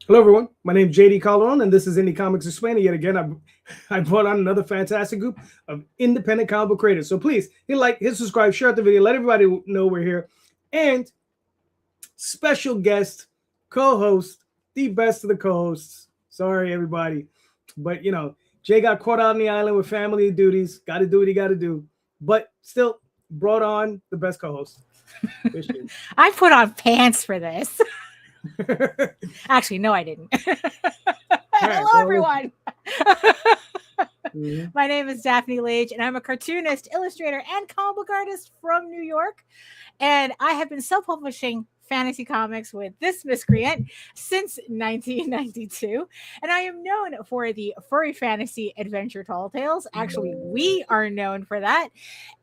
Hello, everyone. My name is JD Calderon, and this is Indie Comics Explained. Yet again, I brought on another fantastic group of independent comic book creators. So please hit like, hit subscribe, share the video, let everybody know we're here. And special guest, co-host, the best of the co-hosts. Sorry, everybody. But, Jay got caught out on the island with family duties. Got to do what he got to do. But still brought on the best co-host. I put on pants for this. Actually, no, I didn't. Hello, everyone. My name is Daphne Lage, and I'm a cartoonist, illustrator, and comic book artist from New York. And I have been self-publishing fantasy comics with this miscreant since 1992. And I am known for the furry fantasy adventure Tall Tales. Actually, we are known for that.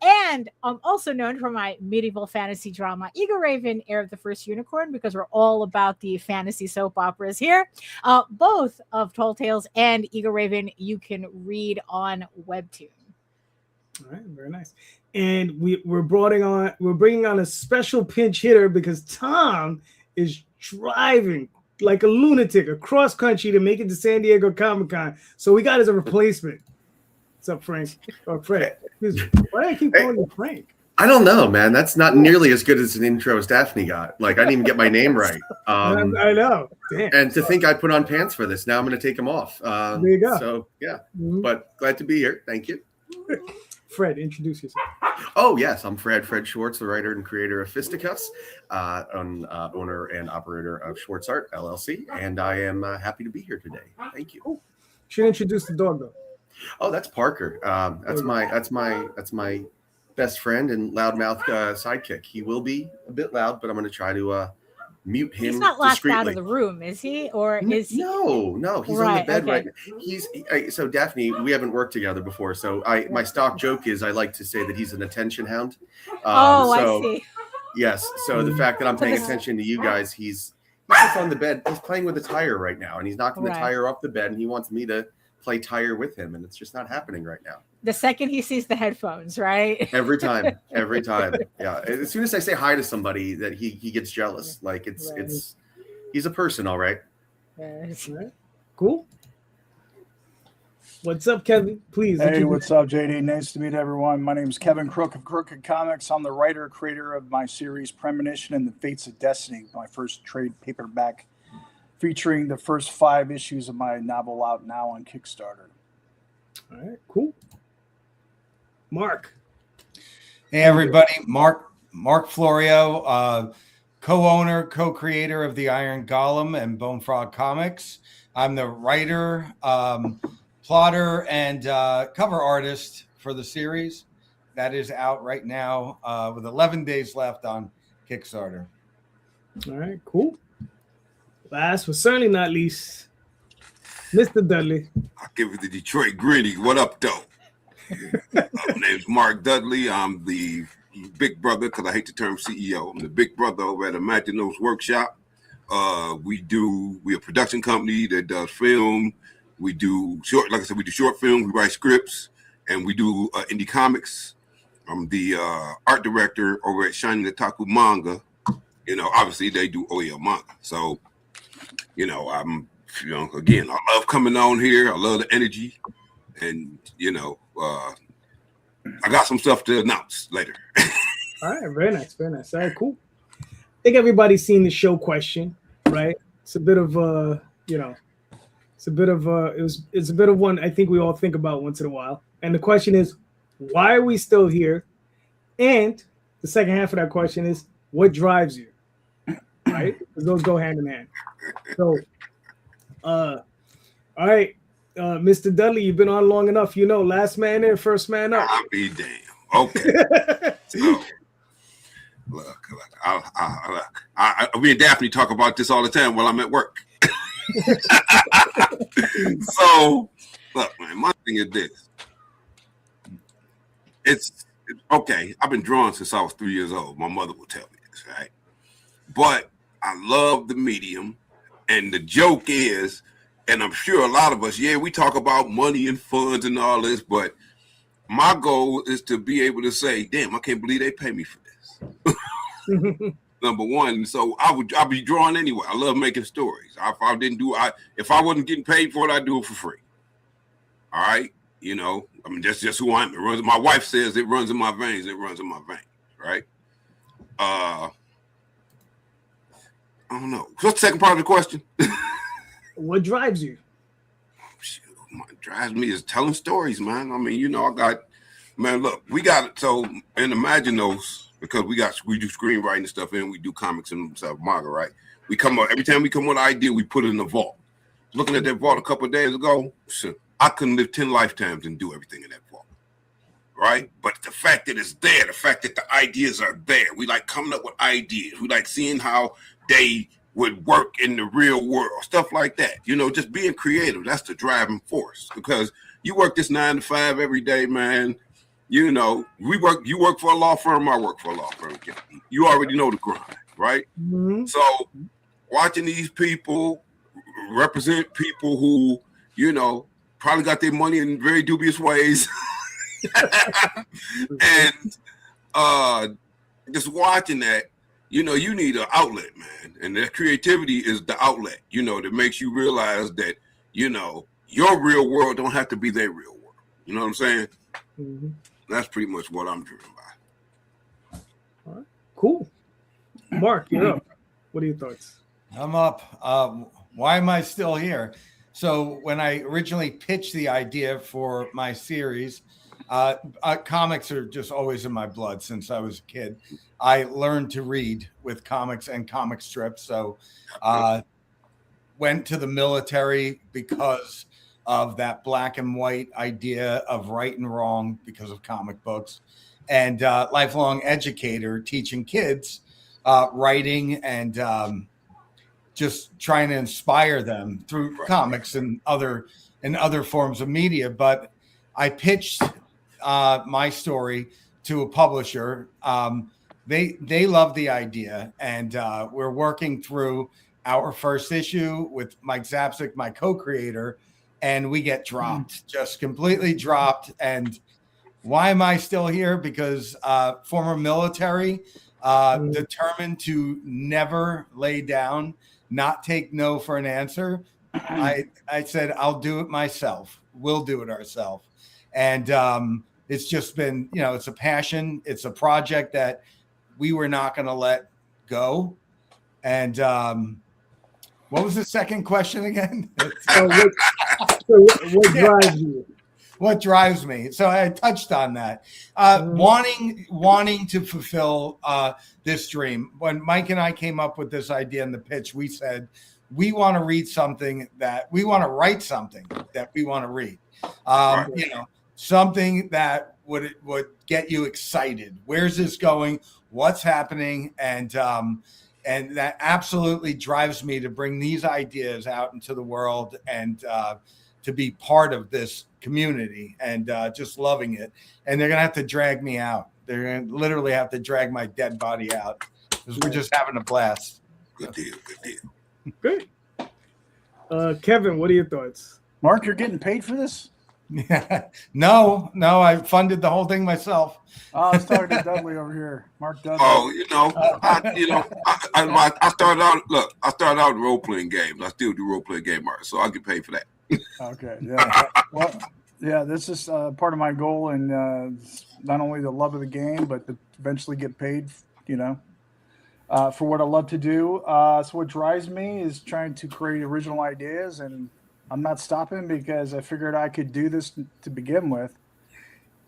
And I'm also known for my medieval fantasy drama, Eagle Raven, Heir of the First Unicorn, because we're all about the fantasy soap operas here. Both of Tall Tales and Eagle Raven you can read on Webtoon. All right, very nice. And we're bringing on a special pinch hitter because Tom is driving like a lunatic across country to make it to San Diego Comic-Con. So we got as a replacement. What's up, Frank? Or Fred. Why do I keep calling you Frank? I don't know, man. That's not nearly as good as an intro as Daphne got. Like, I didn't even get my name right. I know. Damn. And to think I put on pants for this, now I'm going to take them off. There you go. So, yeah. But glad to be here. Thank you. Fred, introduce yourself. Oh, yes. I'm Fred Schwartz, the writer and creator of Fisticuffs, owner and operator of Schwartz Art, LLC. And I am happy to be here today. Thank you. Cool. Should introduce the dog, though. Oh, that's Parker. That's my best friend and loudmouth sidekick. He will be a bit loud, but I'm going to try to mute him. He's not locked discreetly. out of the room, is he? Or is he? No, he's on the bed right now. So Daphne, we haven't worked together before. So my stock joke is I like to say that he's an attention hound. I see. Yes. So the fact that I'm paying attention to you guys, he's just on the bed. He's playing with a tire right now, and he's knocking the tire off the bed, and he wants me to play tire with him, and it's just not happening right now. The second he sees the headphones, right? Every time. Yeah. As soon as I say hi to somebody, that he gets jealous. Like it's he's a person, all right. Right. Cool. What's up, Kevin? Please. Hey, what's up, JD? Nice to meet everyone. My name is Kevin Crook of Crook Comics. I'm the writer, creator of my series Premonition and the Fates of Destiny, my first trade paperback featuring the first 5 issues of my novel out now on Kickstarter. All right, cool. Mark. Hey, everybody. Mark Florio, co-owner, co-creator of the Iron Golem and Bone Frog Comics. I'm the writer, plotter, and cover artist for the series. That is out right now with 11 days left on Kickstarter. All right, cool. Last but certainly not least, Mr. Dudley. I'll give it the Detroit gritty. What up, though? My name's Mark Dudley. I'm the big brother, because I hate the term CEO. I'm the big brother over at Imagino's Workshop. We're a production company that does film. We do we do short film. We write scripts, and we do indie comics. I'm the art director over at Shining Otaku Manga. Obviously they do OEL manga. So, again, I love coming on here. I love the energy, and I got some stuff to announce later. All right, very nice. All right, cool. I think everybody's seen the show question, right? It's a bit of it's a bit of one I think we all think about once in a while. And the question is, why are we still here? And the second half of that question is, what drives you? Right? Because those go hand in hand. So, all right. Mr. Dudley, you've been on long enough. Last man in, first man up. I'll be damn. Okay. So, look, me and Daphne talk about this all the time while I'm at work. So, look, man, my thing is this. It's okay. I've been drawing since I was 3 years old. My mother will tell me this, right? But I love the medium. And the joke is, and I'm sure a lot of us, we talk about money and funds and all this, but my goal is to be able to say, damn, I can't believe they pay me for this. number one. So I'll be drawing anyway. I love making stories. If I wasn't getting paid for it, I'd do it for free. All right. You know, I mean, that's just who I am. It runs. My wife says it runs in my veins. It runs in my veins. Right. I don't know. What's the second part of the question? What drives you? What drives me is telling stories, man. I mean, you know, look, we got it. So, and imagine those, because we do screenwriting and stuff, and we do comics and stuff, manga, right? Every time we come with an idea, we put it in the vault. Looking at that vault a couple of days ago, I couldn't live 10 lifetimes and do everything in that vault, right? But the fact that it's there, the fact that the ideas are there, we like coming up with ideas. We like seeing how they would work in the real world, stuff like that. You know, just being creative, that's the driving force. Because you work this 9 to 5 every day, man. You know, you work for a law firm, I work for a law firm. You already know the grind, right? Mm-hmm. So watching these people represent people who, you know, probably got their money in very dubious ways. And just watching that, you know, you need an outlet, man. And that creativity is the outlet, you know, that makes you realize that, you know, your real world don't have to be their real world. You know what I'm saying? Mm-hmm. That's pretty much what I'm driven by. All right. Cool. Mark, you're up. What are your thoughts? I'm up. Why am I still here? So when I originally pitched the idea for my series, comics are just always in my blood since I was a kid. I learned to read with comics and comic strips. So went to the military because of that black and white idea of right and wrong because of comic books, and lifelong educator teaching kids writing and just trying to inspire them through comics and other forms of media. But I pitched my story to a publisher. They love the idea, and we're working through our first issue with Mike Zapsik, my co-creator, and we get dropped, just completely dropped. And why am I still here? Because former military, determined to never lay down, not take no for an answer. I said, I'll do it myself. We'll do it ourselves. And it's just been, you know, it's a passion. It's a project that we were not going to let go. And what was the second question again? What drives you? What drives me? So I touched on that. Wanting to fulfill this dream. When Mike and I came up with this idea in the pitch, we said, we want to write something that we want to read. You know, something that would get you excited. Where's this going? What's happening? And that absolutely drives me to bring these ideas out into the world and to be part of this community and just loving it. And they're going to have to drag me out. They're going to literally have to drag my dead body out because we're just having a blast. Good deal. Good. Kevin, what are your thoughts? Mark, you're getting paid for this? No, I funded the whole thing myself. I was talking to Dudley over here. Mark Dudley. Oh, you know, I started out. Look, I started out role playing games. I still do role playing game art, so I get paid for that. Okay, yeah. Well, yeah, this is part of my goal, and not only the love of the game, but to eventually get paid. You know, for what I love to do. So what drives me is trying to create original ideas, and I'm not stopping because I figured I could do this to begin with.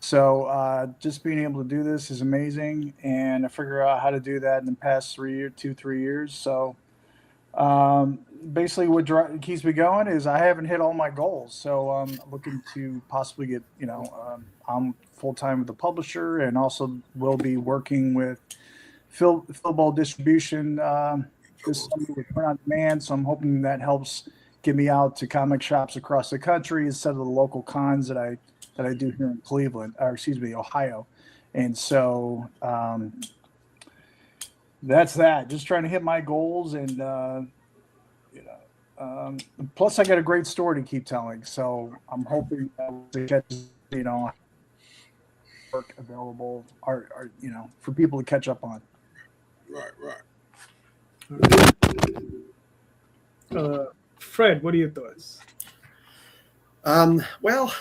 So just being able to do this is amazing, and I figured out how to do that in the past 3 years. So basically what keeps me going is I haven't hit all my goals. So I'm looking to possibly get, you know, I'm full-time with the publisher and also will be working with Philball Distribution this summer with Print on Demand. So I'm hoping that helps get me out to comic shops across the country instead of the local cons that I do here in Ohio. And so that's that. Just trying to hit my goals, and plus I got a great story to keep telling. So I'm hoping to catch, you know, work available, or you know, for people to catch up on. Right. Fred, what are your thoughts? Well,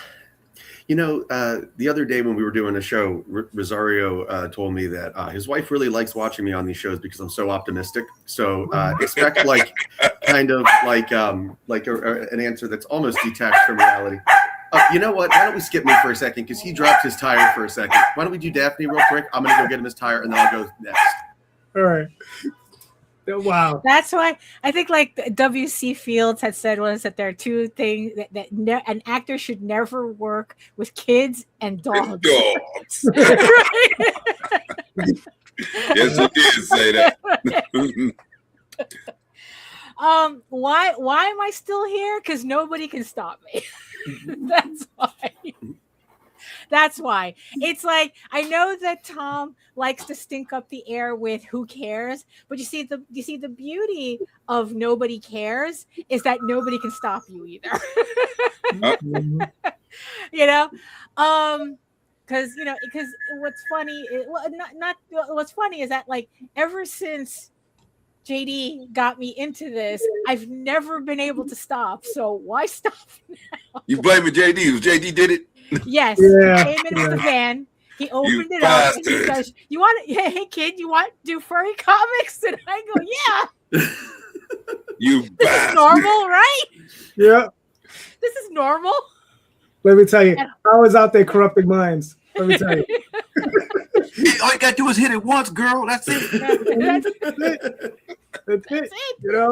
the other day when we were doing a show, Rosario told me that his wife really likes watching me on these shows because I'm so optimistic. So expect an answer that's almost detached from reality. You know what? Why don't we skip me for a second because he dropped his tire for a second. Why don't we do Daphne real quick? I'm going to go get him his tire and then I'll go next. All right. Wow. That's why I think like W.C. Fields had said once that there are two things that an actor should never work with kids and dogs. Dogs. Yes, he did say that. Why am I still here? Because nobody can stop me. That's why. That's why. It's like I know that Tom likes to stink up the air with who cares, but you see the beauty of nobody cares is that nobody can stop you either. Because what's funny what's funny is that like ever since JD got me into this, I've never been able to stop. So why stop now? You blaming JD? JD did it? Yes. Yeah. He came in with the van. He opened it up and he goes, hey kid, you want to do furry comics? And I go, yeah. You This is normal, right? Yeah. This is normal. Let me tell you, I was out there corrupting minds. Let me tell you. All you gotta do is hit it once, girl. That's it. That's it.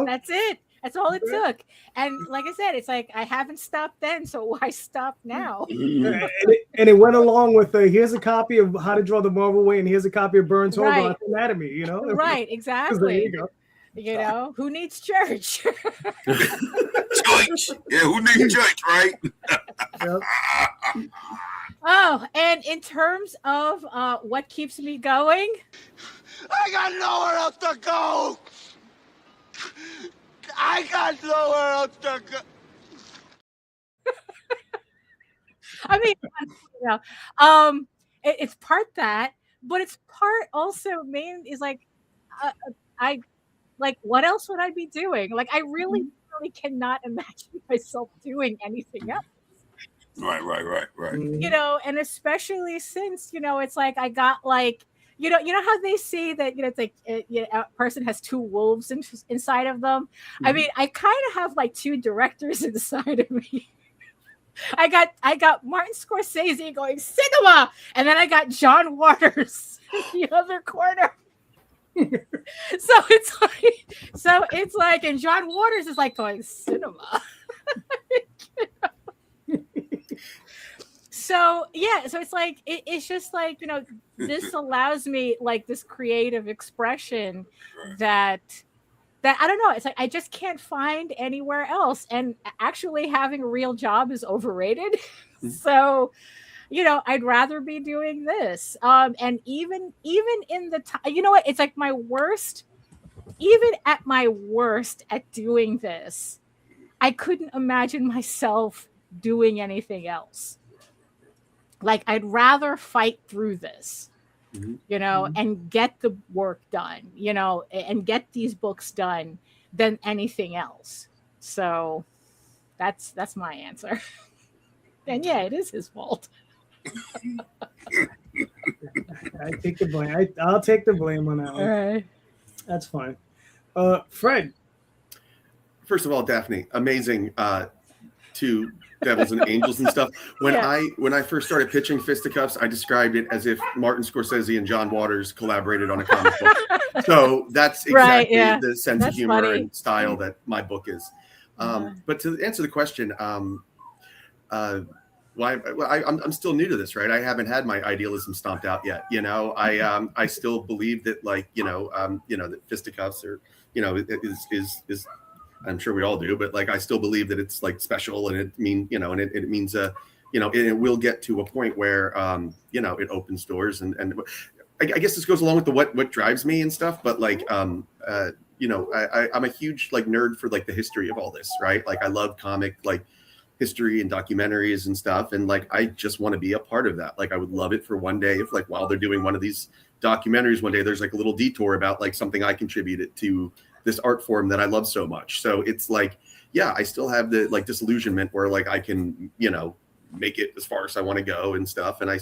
That's it. That's all it took. And like I said, it's like I haven't stopped then, so why stop now? And it went along with here's a copy of How to Draw the Marvel Way, and here's a copy of Burns Hogarth's Anatomy. Right, exactly. There you go. Who needs church? Church. Yeah, who needs church, right? Yep. Oh, and in terms of what keeps me going, I got nowhere else to go. I got nowhere else to go. I mean, it's part that, but it's part also main is like, I like what else would I be doing? Like, I really cannot imagine myself doing anything else. Right. And especially since it's like I got like you know how they say that it's like a person has two wolves inside of them. I mean, I kind of have like two directors inside of me. I got Martin Scorsese going cinema, and then I got John Waters in the other corner. So it's like, and John Waters is like going cinema. So it's like it's just like this allows me like this creative expression that I don't know, it's like I just can't find anywhere else, and actually having a real job is overrated. So I'd rather be doing this, and even in the time, you know what, it's like my worst, even at my worst at doing this, I couldn't imagine myself doing anything else. Like, I'd rather fight through this, and get the work done, and get these books done than anything else. So that's my answer. And yeah, it is his fault. I take the blame. I'll take the blame on that one. All right. That's fine. Fred. First of all, Daphne, amazing to Devils and Angels and stuff. When I first started pitching Fisticuffs, I described it as if Martin Scorsese and John Waters collaborated on a comic book. So that's exactly the sense of humor and style that my book is. But to answer the question, I'm still new to this, right? I haven't had my idealism stomped out yet. I still believe that, like, that Fisticuffs are, is I'm sure we all do, but like I still believe that it's like special, and it means it will get to a point where it opens doors, and I guess this goes along with the what drives me and stuff. But like I'm a huge like nerd for like the history of all this, right? Like I love comic like history and documentaries and stuff, and like I just want to be a part of that. Like I would love it for one day if like while they're doing one of these documentaries one day there's like a little detour about like something I contributed to this art form that I love so much. So it's like, yeah, I still have the like disillusionment where like I can, make it as far as I want to go and stuff. And I,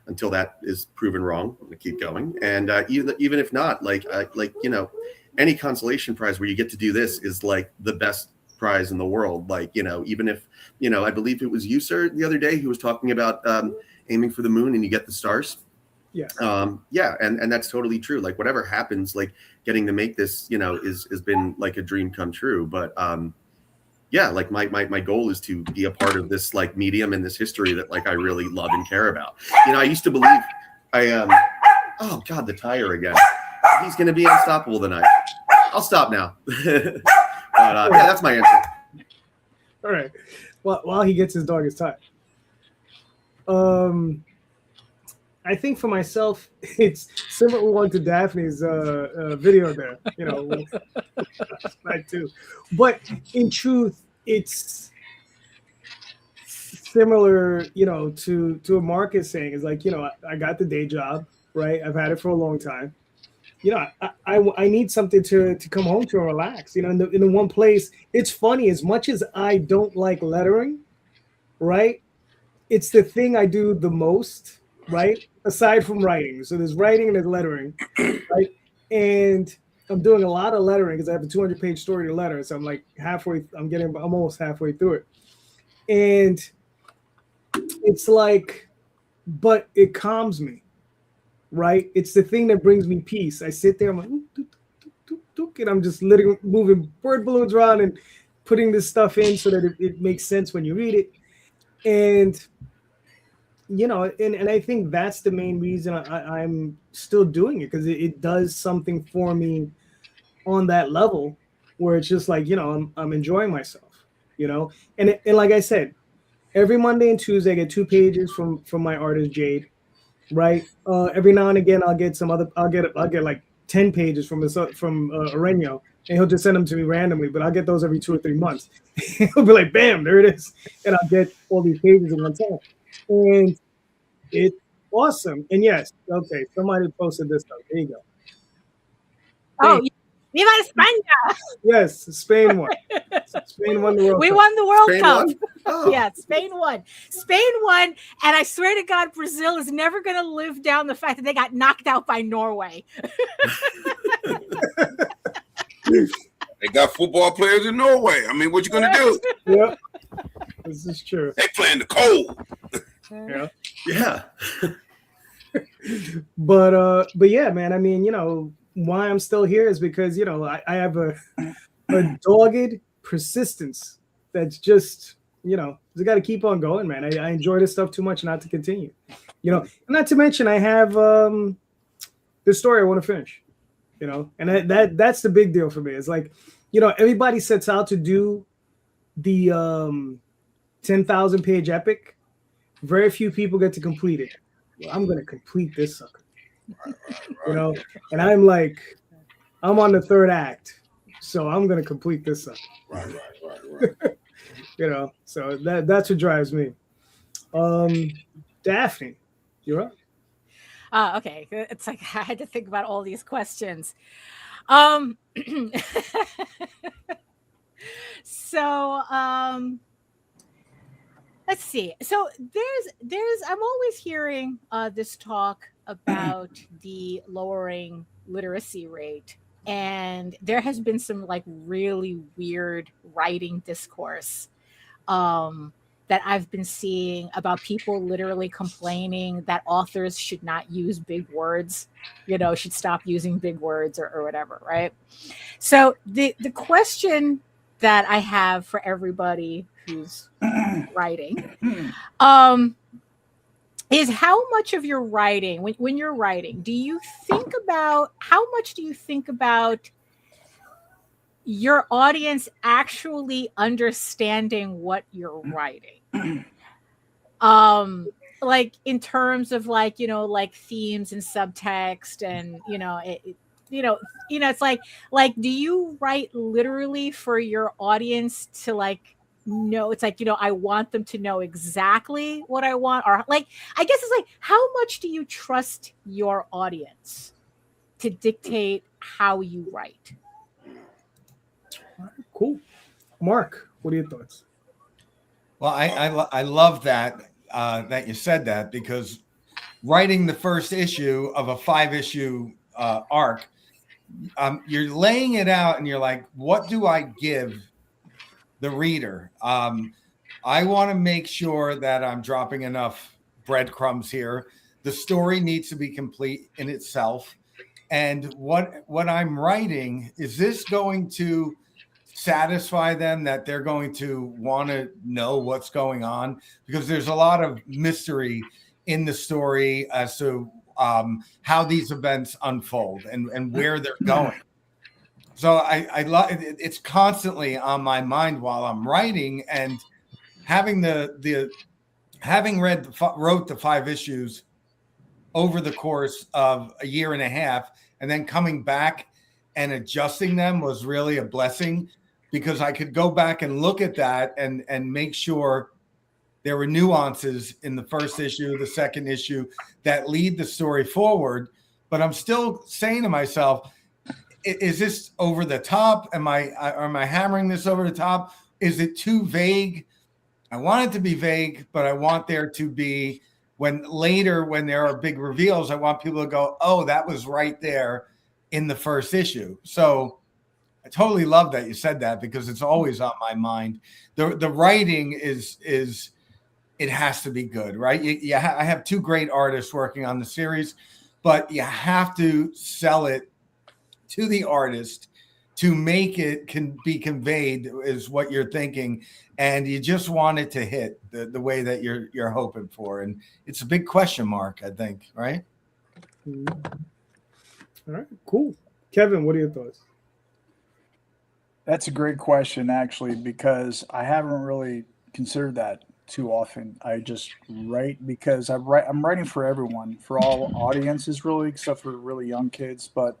until that is proven wrong, I'm gonna keep going. And even if not, any consolation prize where you get to do this is like the best prize in the world. Like, even if, I believe it was you, sir, the other day who was talking about aiming for the moon and you get the stars. Yeah. And that's totally true. Like whatever happens, like getting to make this, has been like a dream come true. But like my goal is to be a part of this like medium and this history that like I really love and care about. I used to believe oh God, the tire again. He's gonna be unstoppable tonight. I'll stop now. But that's my answer. All right. Well, while he gets his dog his time. I think for myself, it's similar to Daphne's video there, right too. But in truth, it's similar, to what Mark is saying. Is like, I got the day job, right? I've had it for a long time. I need something to come home to and relax. In the one place. It's funny, as much as I don't like lettering, right? It's the thing I do the most, right? Aside from writing. So there's writing and there's lettering, right? And I'm doing a lot of lettering because I have a 200-page story to letter. So I'm like I'm almost halfway through it. And it's like, but it calms me, right? It's the thing that brings me peace. I sit there, I'm like, and I'm just literally moving bird balloons around and putting this stuff in so that it makes sense when you read it. And and I think that's the main reason I'm still doing it, because it does something for me on that level where it's just like, I'm enjoying myself, and like I said, every Monday and Tuesday I get 2 pages from my artist Jade, right? Every now and again I'll get like 10 pages from Aurelio, and he'll just send them to me randomly, but I'll get those every 2 or 3 months. He'll be like, bam, there it is, and I'll get all these pages in one time. And it's awesome. And yes, okay, somebody posted this stuff. There you go. Oh, Viva España! Yes, Spain won. Spain won the World Cup. We won the World Spain Cup. won? Oh. Yeah, Spain won. Spain won, and I swear to God, Brazil is never going to live down the fact that they got knocked out by Norway. They got football players in Norway. I mean, what you gonna do? Yep, this is true. They playing the cold. Yeah. But yeah, man. I mean, why I'm still here is because I have a dogged persistence that's just you got to keep on going, man. I enjoy this stuff too much not to continue. And not to mention I have this story I want to finish. And that's the big deal for me. It's like, everybody sets out to do the 10,000 page epic. Very few people get to complete it. Well, I'm gonna complete this sucker. Right. And I'm like, I'm on the 3rd act, so I'm gonna complete this sucker. Right. So that's what drives me. Daphne, you're up. Okay, it's like I had to think about all these questions. So let's see. So there's I'm always hearing this talk about the lowering literacy rate, and there has been some like really weird writing discourse that I've been seeing about people literally complaining that authors should not use big words, should stop using big words or whatever, right? So the question that I have for everybody who's writing is how much of your writing, when you're writing, how much do you think about your audience actually understanding what you're writing? Like in terms of like themes and subtext and it's like do you write literally for your audience to like know? It's like I want them to know exactly what I want, or like I guess it's like how much do you trust your audience to dictate how you write? Cool. Mark, what are your thoughts? Well, I love that that you said that, because writing the first issue of a 5-issue arc, you're laying it out and you're like, what do I give the reader? I want to make sure that I'm dropping enough breadcrumbs here. The story needs to be complete in itself. And what I'm writing, is this going to satisfy them, that they're going to want to know what's going on? Because there's a lot of mystery in the story as to how these events unfold and where they're going. So I love it. It's constantly on my mind while I'm writing, and having wrote the 5 issues over the course of a year and a half, and then coming back and adjusting them was really a blessing, because I could go back and look at that and make sure there were nuances in the first issue, the second issue, that lead the story forward. But I'm still saying to myself, is this over the top? Am I hammering this over the top? Is it too vague? I want it to be vague, but I want there to be, when there are big reveals, I want people to go, oh, that was right there in the first issue. So I totally love that you said that, because it's always on my mind. The writing is it has to be good, right? I have 2 great artists working on the series, but you have to sell it to the artist to make it can be conveyed is what you're thinking, and you just want it to hit the way that you're hoping for. And it's a big question mark, I think, right? All right, cool. Kevin, what are your thoughts? That's a great question, actually, because I haven't really considered that too often. I just write because I'm writing for everyone, for all audiences, really, except for really young kids, but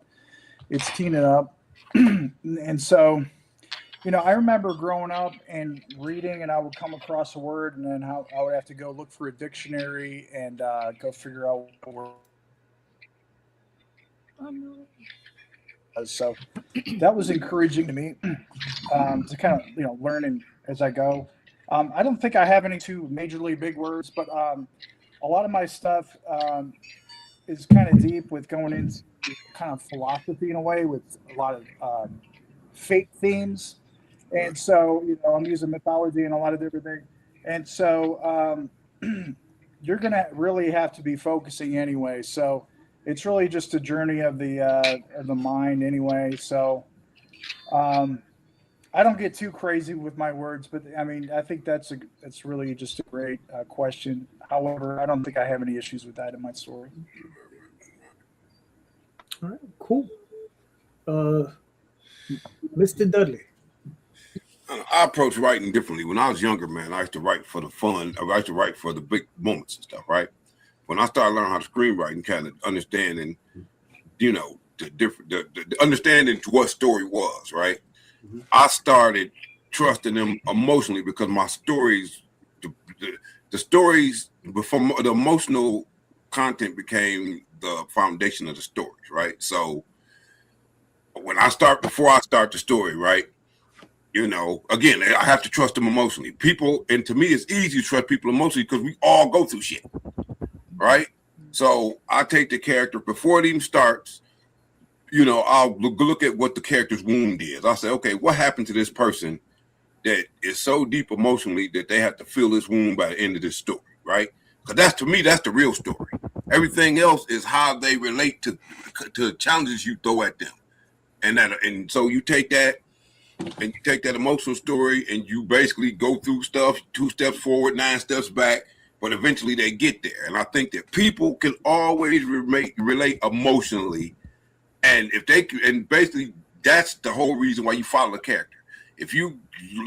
it's teeing it up. And so, I remember growing up and reading, and I would come across a word, and then I would have to go look for a dictionary and go figure out what word. So that was encouraging to me to kind of learn as I go. I don't think I have any too majorly big words, but a lot of my stuff is kind of deep, with going into kind of philosophy in a way, with a lot of fate themes. And so, I'm using mythology and a lot of different things. And so you're going to really have to be focusing anyway. So it's really just a journey of the mind anyway. So I don't get too crazy with my words, but I mean, I think that's really just a great question. However, I don't think I have any issues with that in my story. All right, cool. Mr. Dudley. I approach writing differently. When I was younger, man, I used to write for the fun. I used to write for the big moments and stuff, right? When I started learning how to screenwrite and kind of understanding, the understanding what story was, right? Mm-hmm. I started trusting them emotionally, because my stories, the stories before the emotional content became the foundation of the stories, right? So before I start the story, right? Again, I have to trust them emotionally. People, and to me, it's easy to trust people emotionally because we all go through shit, right? So I take the character before it even starts. I'll look at what the character's wound is. I'll say, okay, what happened to this person that is so deep emotionally that they have to feel this wound by the end of this story, right? Because to me, that's the real story. Everything else is how they relate to challenges you throw at them, and so you take that. And you take that emotional story and you basically go through stuff, 2 steps forward, 9 steps back, but eventually they get there. And I think that people can always relate emotionally. And basically that's the whole reason why you follow the character. If you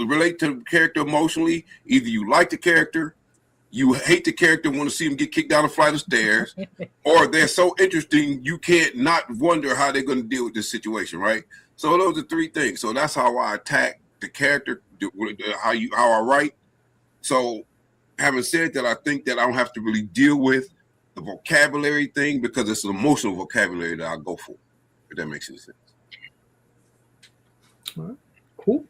relate to the character emotionally, either you like the character, you hate the character, want to see him get kicked down a flight of stairs, or they're so interesting you can't not wonder how they're going to deal with this situation, right? So those are 3 things. So that's how I attack the character, how I write. So having said that, I think that I don't have to really deal with the vocabulary thing, because it's an emotional vocabulary that I go for, if that makes any sense. All right, cool.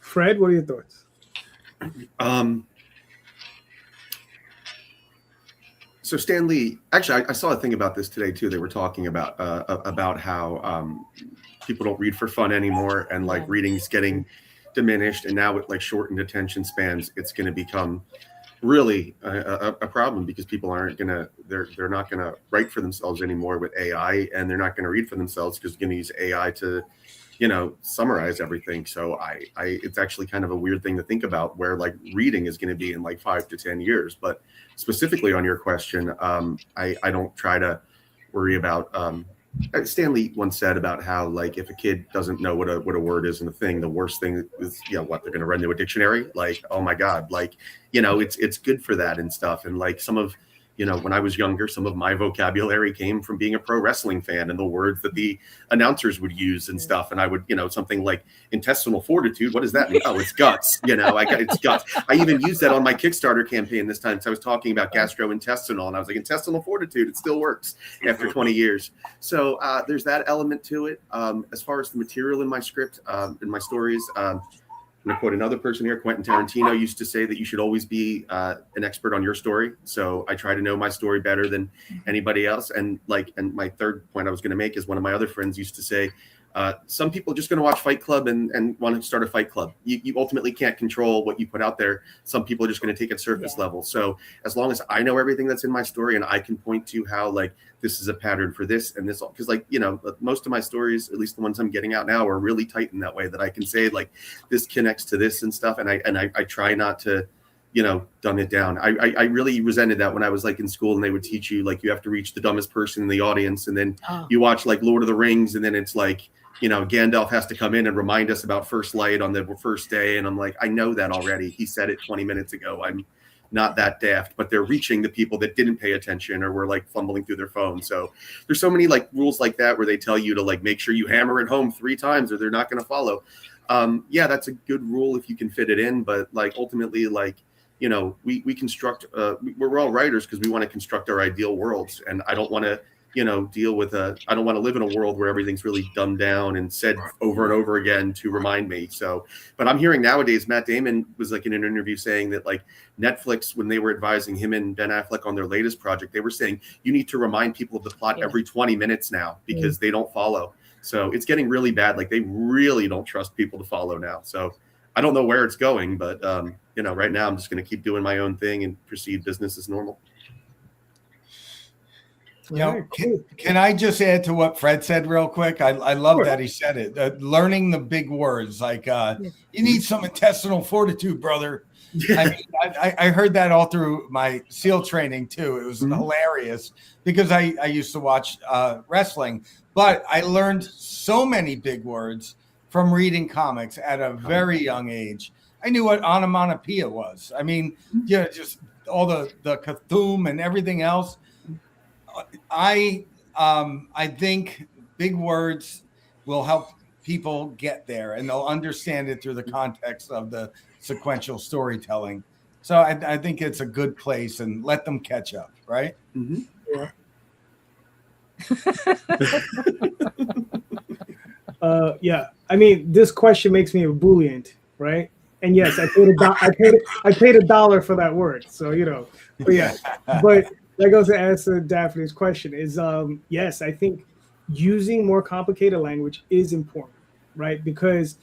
Fred, what are your thoughts? So Stanley, actually, I saw a thing about this today too. They were talking about how people don't read for fun anymore, and like reading's getting diminished, and now with like shortened attention spans, it's going to become really a problem because people aren't gonna they're not gonna write for themselves anymore with AI, and they're not going to read for themselves because they're going to use AI to, you know, summarize everything. So it's actually kind of a weird thing to think about where like reading is going to be in like 5 to 10 years. But specifically on your question, I don't try to worry about. Stanley once said about how like if a kid doesn't know what a word is in a thing, the worst thing is, you know, what they're going to run to a dictionary. Like, oh my God, like, you know, it's good for that and stuff. And like some of, you know, when I was younger, some of my vocabulary came from being a pro wrestling fan and the words that the announcers would use and stuff. And I would, you know, something like intestinal fortitude. What does that mean? Oh, it's guts. You know, it's guts. I even used that on my Kickstarter campaign this time because I was talking about gastrointestinal, and I was like, intestinal fortitude. It still works after 20 years. So there's that element to it. As far as the material in my script, in my stories, I'm going to quote another person here. Quentin Tarantino used to say that you should always be an expert on your story. So I try to know my story better than anybody else. And my third point I was going to make is one of my other friends used to say, some people are just going to watch Fight Club and want to start a fight club. You ultimately can't control what you put out there. Some people are just going to take it surface level. So as long as I know everything that's in my story and I can point to how like this is a pattern for this and this, because like, you know, most of my stories, at least the ones I'm getting out now, are really tight in that way that I can say like this connects to this and stuff. And I try not to, you know, dumb it down. I really resented that when I was like in school and they would teach you like you have to reach the dumbest person in the audience, and then you watch like Lord of the Rings and then it's like, you know, Gandalf has to come in and remind us about first light on the first day. And I'm like, I know that already. He said it 20 minutes ago. I'm not that daft, but they're reaching the people that didn't pay attention or were like fumbling through their phone. So there's so many like rules like that where they tell you to like make sure you hammer it home 3 times or they're not going to follow. Yeah, that's a good rule if you can fit it in. But like ultimately, like, you know, we construct, we're all writers because we want to construct our ideal worlds. And I don't want to, you know, I don't want to live in a world where everything's really dumbed down and said over and over again to remind me. So, but I'm hearing nowadays, Matt Damon was like in an interview saying that like Netflix, when they were advising him and Ben Affleck on their latest project, they were saying you need to remind people of the plot every 20 minutes now because they don't follow. So it's getting really bad. Like they really don't trust people to follow now. So I don't know where it's going, but you know, right now I'm just going to keep doing my own thing and proceed business as normal. You know, can I just add to what Fred said real quick? I love that he said it. Learning the big words, like you need some intestinal fortitude, brother. I mean, I heard that all through my SEAL training too. It was hilarious because I used to watch wrestling, but I learned so many big words from reading comics at a very young age. I knew what onomatopoeia was. I mean, yeah, just all the Cthulhu and everything else. I think big words will help people get there and they'll understand it through the context of the sequential storytelling. So I think it's a good place and let them catch up, right? Yeah. Yeah. I mean, this question makes me ebullient, right? And yes, I paid $1 for that word. So, you know, but yeah, but that goes to answer Daphne's question is, yes, I think using more complicated language is important, right? Because,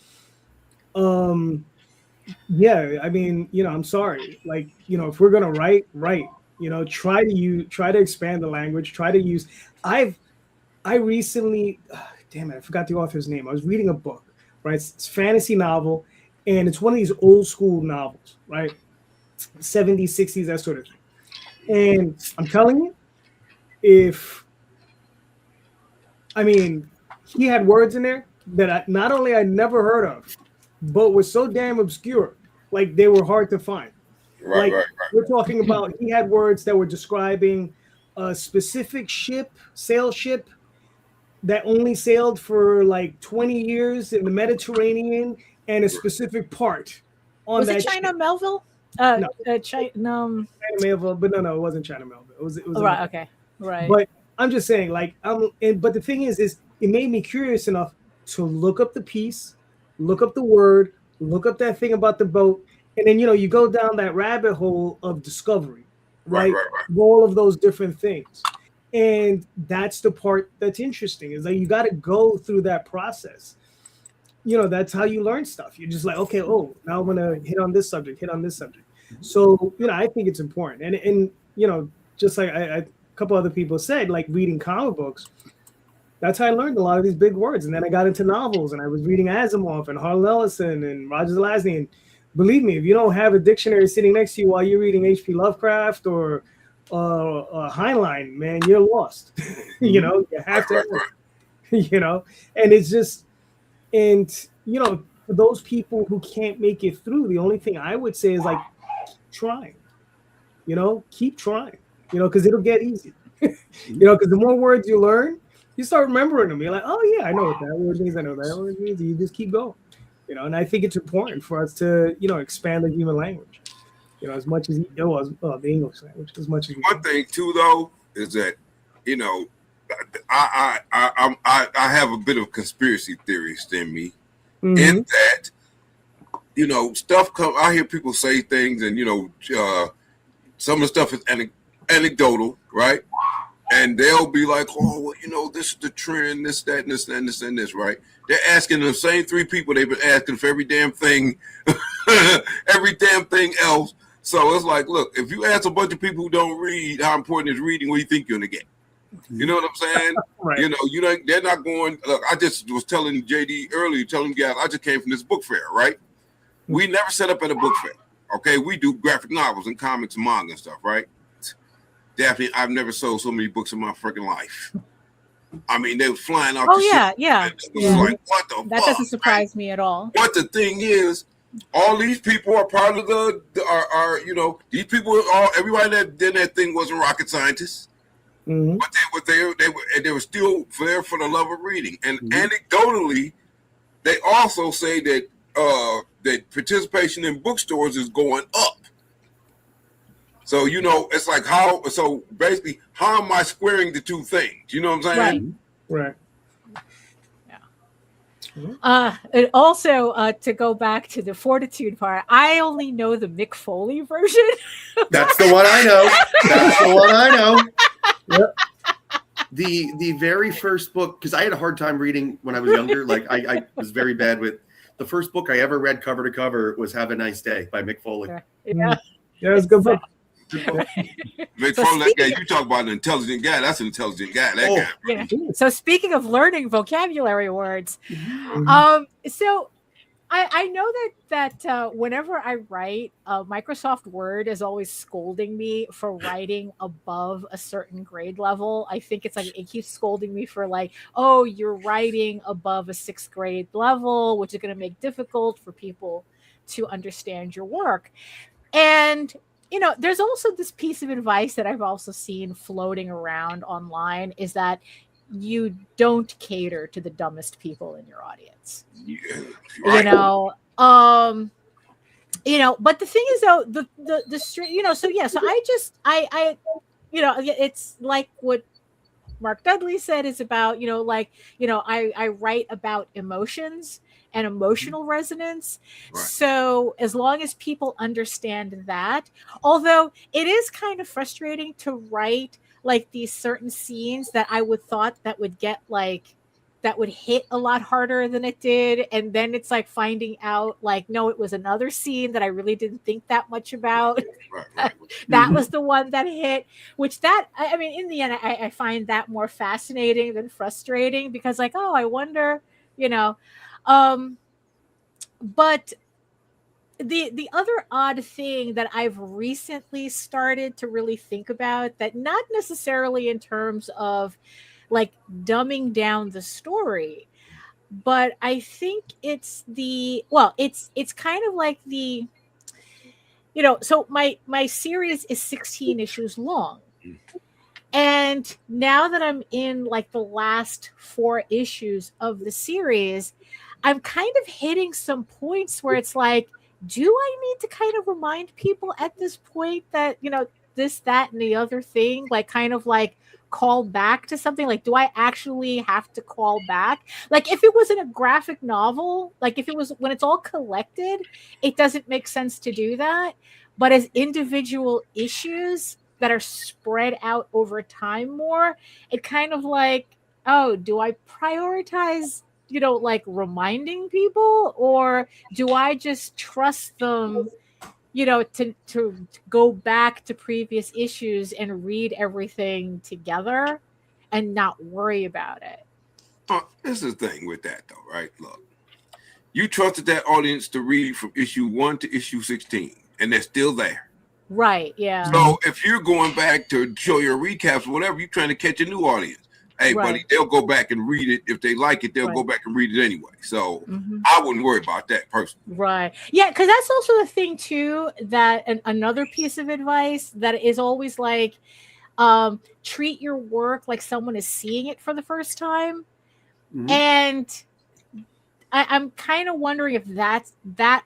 yeah, I mean, you know, I'm sorry. Like, you know, if we're going to write, you know, try to expand the language, try to use, I recently, damn it, I forgot the author's name. I was reading a book, right? It's a fantasy novel, and it's one of these old school novels, right? 70s, 60s, that sort of thing. And I'm telling you, he had words in there that not only I never heard of, but were so damn obscure, like they were hard to find. Right. We're talking about, he had words that were describing a specific sail ship that only sailed for like 20 years in the Mediterranean and a specific part on was that it China ship. Melville? No. China Melville, but no, it wasn't China Melville. It was right. Okay, right. But I'm just saying, like, but the thing is it made me curious enough to look up the piece, look up the word, look up that thing about the boat, and then you go down that rabbit hole of discovery, right? All of those different things. And that's the part that's interesting, is that you got to go through that process. That's how you learn stuff. You're just like, okay, now I'm gonna hit on this subject. So I think it's important, and just like a couple other people said, like reading comic books. That's how I learned a lot of these big words, and then I got into novels, and I was reading Asimov and Harlan Ellison and Roger Zelazny. And believe me, if you don't have a dictionary sitting next to you while you're reading H.P. Lovecraft or Heinlein, man, you're lost. You have to, and it's just, and for those people who can't make it through, the only thing I would say is like, keep trying, because it'll get easy, because the more words you learn, you start remembering them. You're like, oh yeah, I know what that word means. I know that word means. You just keep going, and I think it's important for us to, expand the human language. As much as it was the English language, as much as one thing too, though, is that I have a bit of conspiracy theorist in me, in that stuff come. I hear people say things, and some of the stuff is anecdotal, right? And they'll be like, oh, well, this is the trend, this, that, and this, and this, and this, right? They're asking the same three people they've been asking for every damn thing, every damn thing else. So it's like, look, if you ask a bunch of people who don't read how important is reading, what do you think you're going to get? You know what I'm saying? Right. They're not going. Look, I just was telling JD earlier, telling you guys, I just came from this book fair, right? We never set up at a book fair. Okay, we do graphic novels and comics and manga and stuff, right? Daphne, I've never sold so many books in my freaking life. I mean, they were flying off. Oh yeah. It was like, what the that fuck, doesn't surprise me at all. But the thing is, all these people are part of these people are everybody that did that thing wasn't rocket scientists. Mm-hmm. But they were still there for the love of reading. And anecdotally, they also say that that participation in bookstores is going up. So it's like basically, how am I squaring the two things? You know what I'm saying? Right. And also, to go back to the fortitude part, I only know the Mick Foley version. That's the one I know. Yep. The very first book, because I had a hard time reading when I was younger. Like I was very bad with the first book I ever read cover to cover was Have a Nice Day by Mick Foley. Yeah, it was a good book. Mick Foley, that guy, you talk about an intelligent guy. That's an intelligent guy. That guy. Yeah. So speaking of learning vocabulary words, so I know that whenever I write, Microsoft Word is always scolding me for writing above a certain grade level. I think it's like it keeps scolding me for like, oh, you're writing above a 6th grade level, which is going to make difficult for people to understand your work. And there's also this piece of advice that I've also seen floating around online, is that you don't cater to the dumbest people in your audience. Yeah, right. But the thing is though, the so I it's like what Mark Dudley said is about, I write about emotions and emotional resonance. Right. So as long as people understand that, although it is kind of frustrating to write like these certain scenes that I would thought that would get that would hit a lot harder than it did. And then it's like finding out like, no, it was another scene that I really didn't think that much about. Right. That was the one that hit, which in the end, I find that more fascinating than frustrating, because like, oh, I wonder, but the other odd thing that I've recently started to really think about, that not necessarily in terms of like dumbing down the story, but I think it's it's kind of like the, so my series is 16 issues long. And now that I'm in like the last 4 issues of the series, I'm kind of hitting some points where it's like, do I need to kind of remind people at this point that, this, that, and the other thing, like kind of like call back to something? Like, do I actually have to call back? Like, if it was in a graphic novel, like if it was when it's all collected, it doesn't make sense to do that. But as individual issues that are spread out over time more, it kind of like, oh, do I prioritize, like reminding people, or do I just trust them, to go back to previous issues and read everything together and not worry about it? This is the thing with that, though, right? Look, you trusted that audience to read from issue 1 to issue 16, and they're still there. Right, yeah. So if you're going back to show your recaps or whatever, you're trying to catch a new audience. Hey, buddy, they'll go back and read it. If they like it, they'll go back and read it anyway. So I wouldn't worry about that personally. Right. Yeah, because that's also the thing, too, that another piece of advice that is always like, treat your work like someone is seeing it for the first time. And I'm kind of wondering if that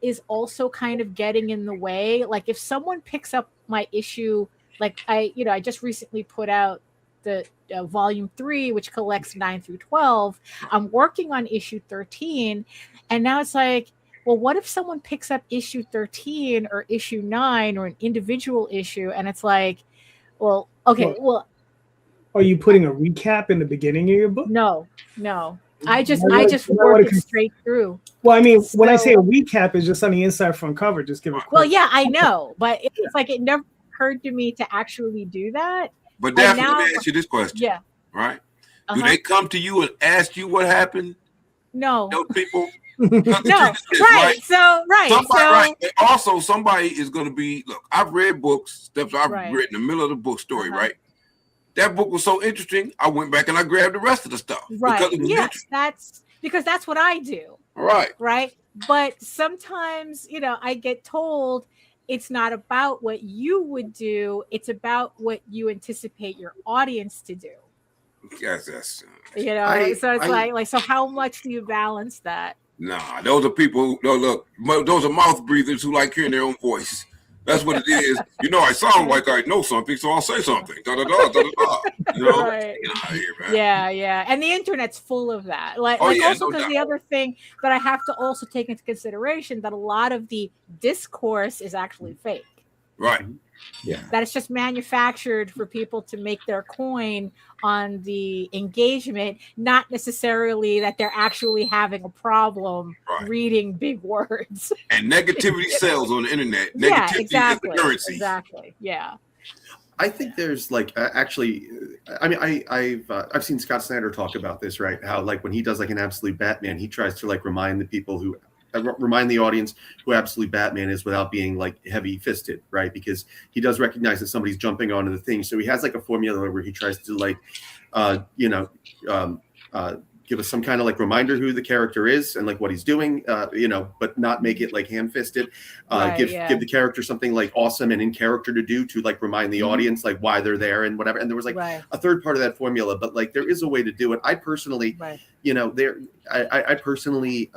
is also kind of getting in the way. Like if someone picks up my issue, like I just recently put out the volume 3, which collects 9 through 12. I'm working on issue 13, and now it's like, well, what if someone picks up issue 13 or issue 9 or an individual issue, and it's like, well, okay, well, are you putting a recap in the beginning of your book? No. I just work it straight through. Well, I mean, when I say a recap, it's just on the inside front cover. Just give it. Well, yeah, I know, but it's like it never occurred to me to actually do that. But Daphne, let me ask you this question. Yeah. Right? Do they come to you and ask you what happened? No. Those people? No. Right. So, Also, somebody is going to be, look, I've read books, stuff I've read in the middle of the book story, right? That book was so interesting, I went back and I grabbed the rest of the stuff. Right. Yes, that's what I do. Right. Right. But sometimes, I get told it's not about what you would do. It's about what you anticipate your audience to do. Yes, that's so it's like, so how much do you balance that? Nah, those are people who, those are mouth breathers who like hearing their own voice. That's what it is. I sound like I know something, so I'll say something. Da da da da da. Right. Get out of here, man. Yeah. And the internet's full of that. Also, because the other thing that I have to also take into consideration that a lot of the discourse is actually fake. Right. Yeah. That it's just manufactured for people to make their coin on the engagement, not necessarily that they're actually having a problem reading big words. And negativity sells on the internet. Negativity is the currency. Exactly. Yeah. I think there's actually, I mean, I've seen Scott Snyder talk about this, right? How when he does an Absolute Batman, he tries to remind the people who remind the audience who Absolute Batman is without being heavy fisted, right? Because he does recognize that somebody's jumping onto the thing. So he has a formula where he tries to give us some kind of like reminder who the character is and like what he's doing, but not make it like ham-fisted. Give the character something like awesome and in character to do to like remind the audience like why they're there and whatever. And there was like a third part of that formula, but like there is a way to do it. I personally, I personally,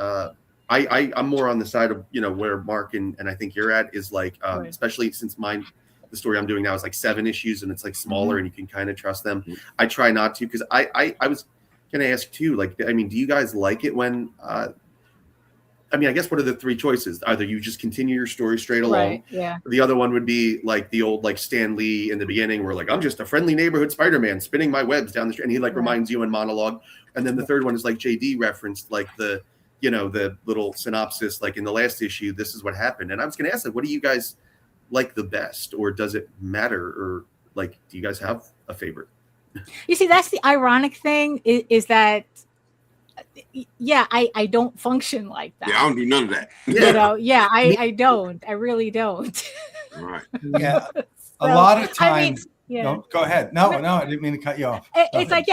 I'm more on the side of where Mark and I think you're at is like especially since the story I'm doing now is like 7 issues and it's like smaller and you can kind of trust them. I try not to because I was gonna ask too, like, I mean, do you guys like it when I mean, I guess what are the 3 choices? Either you just continue your story straight along. Yeah. The other one would be like the old like Stan Lee in the beginning where like I'm just a friendly neighborhood Spider-Man spinning my webs down the street and he like reminds you in monologue. And then the third one is like JD referenced like the the little synopsis, like in the last issue, this is what happened. And I was going to ask, like, what do you guys like the best, or does it matter? Or like, do you guys have a favorite? You see, that's the ironic thing is that, I don't function like that. Yeah, I don't do none of that. I don't. I really don't. Right. Yeah. A lot of times. No, go ahead. No, I didn't mean to cut you off. It's like,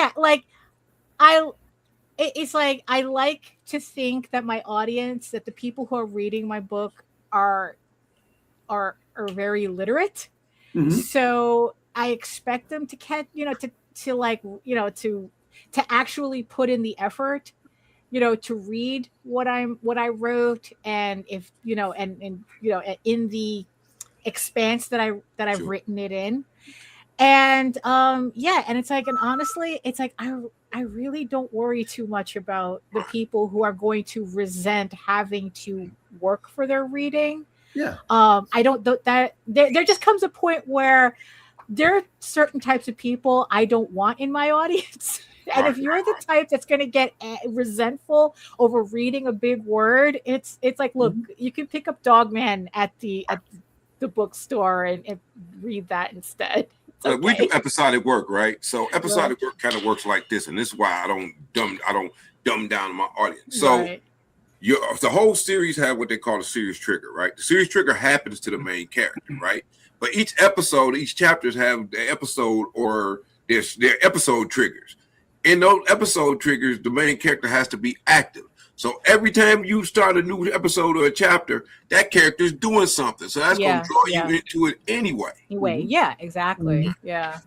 it's like I like to think that my audience, that the people who are reading my book are very literate. Mm-hmm. So I expect them to catch, to actually put in the effort, to read what I wrote, and if in the expanse that I've written it in. And yeah, and it's like, and honestly, it's like I really don't worry too much about the people who are going to resent having to work for their reading. Yeah. I don't that there just comes a point where there are certain types of people I don't want in my audience. And if you're the type that's going to get resentful over reading a big word, it's like, look, you can pick up Dogman at the bookstore and read that instead. Okay. We do episodic work, right? So episodic work kind of works like this, and this is why I don't dumb down my audience. So the whole series have what they call a series trigger, right? The series trigger happens to the main character, right? But each episode, each chapters have the episode or their episode triggers. In those episode triggers, the main character has to be active. So every time you start a new episode or a chapter, that character is doing something. So that's going to draw you into it anyway. Yeah, exactly. Yeah.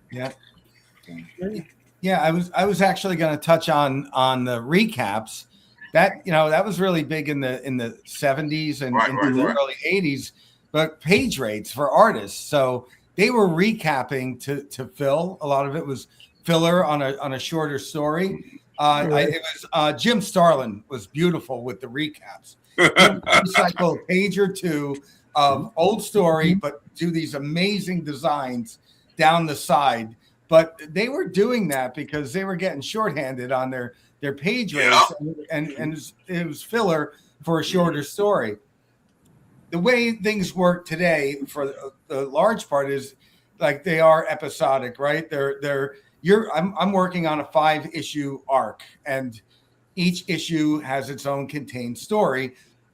I was actually going to touch on the recaps. That that was really big in the 70s and into the early 80s. But page rates for artists, so they were recapping to fill. A lot of it was filler on a shorter story. It was Jim Starlin was beautiful with the recaps. Recycle a page or two of old story, but do these amazing designs down the side. But they were doing that because they were getting shorthanded on their page rates, and it was filler for a shorter story. The way things work today, for the large part, is like they are episodic, right? I'm working on a 5-issue arc, and each issue has its own contained story.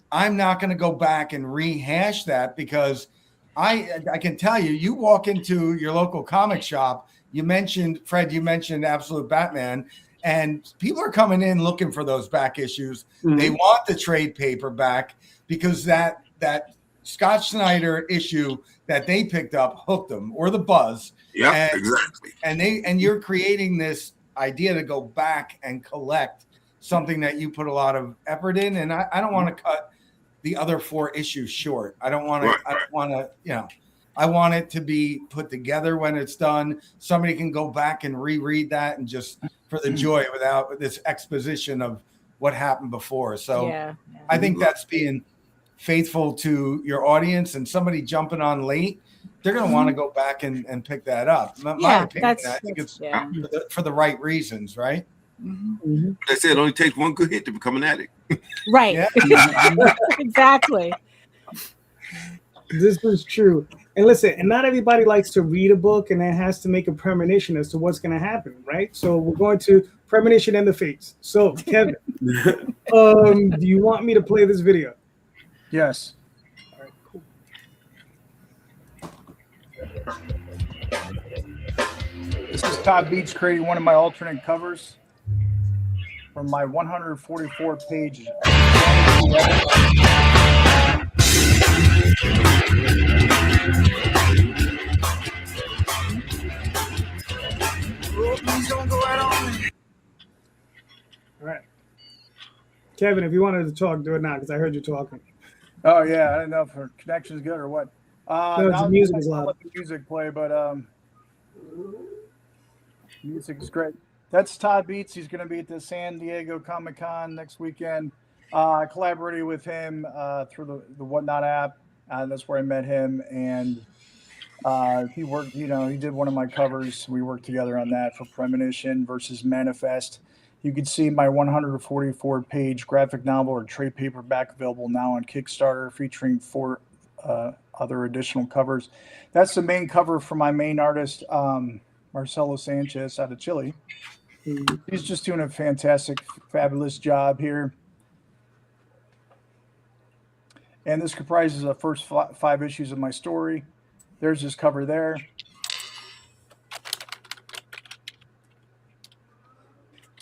I'm not going to go back and rehash that because I can tell you, you walk into your local comic shop. You mentioned Absolute Batman, and people are coming in looking for those back issues. They want the trade paperback because that Scott Snyder issue that they picked up hooked them, or the buzz. Yeah, exactly. And you're creating this idea to go back and collect something that you put a lot of effort in. And I don't want to cut the other 4 issues short. I don't want to. I don't want to. I want it to be put together when it's done. Somebody can go back and reread that and just for the joy without this exposition of what happened before. So I think that's being faithful to your audience, and somebody jumping on late, they're going to want to go back and pick that up. My opinion, I think it's for the right reasons, right? They said it only takes one good hit to become an addict. Right. Exactly. This is true. And listen, and not everybody likes to read a book and then has to make a premonition as to what's going to happen, right? So we're going to premonition and the fates. So, Kevin, do you want me to play this video? Yes. All right, cool. This is Todd Beach creating one of my alternate covers for my 144-page. All right. Kevin, if you wanted to talk, do it now because I heard you talking. Oh, yeah. I don't know if her connection's good or what. No, the music is loud. Let the music play, but music is great. That's Todd Beats. He's going to be at the San Diego Comic-Con next weekend. I collaborated with him through the Whatnot app. That's where I met him. And he worked, he did one of my covers. We worked together on that for Premonition versus Manifest. You can see my 144-page graphic novel or trade paperback available now on Kickstarter, featuring 4 other additional covers. That's the main cover for my main artist, Marcelo Sanchez out of Chile. He's just doing a fantastic, fabulous job here. And this comprises the first 5 issues of my story. There's this cover there.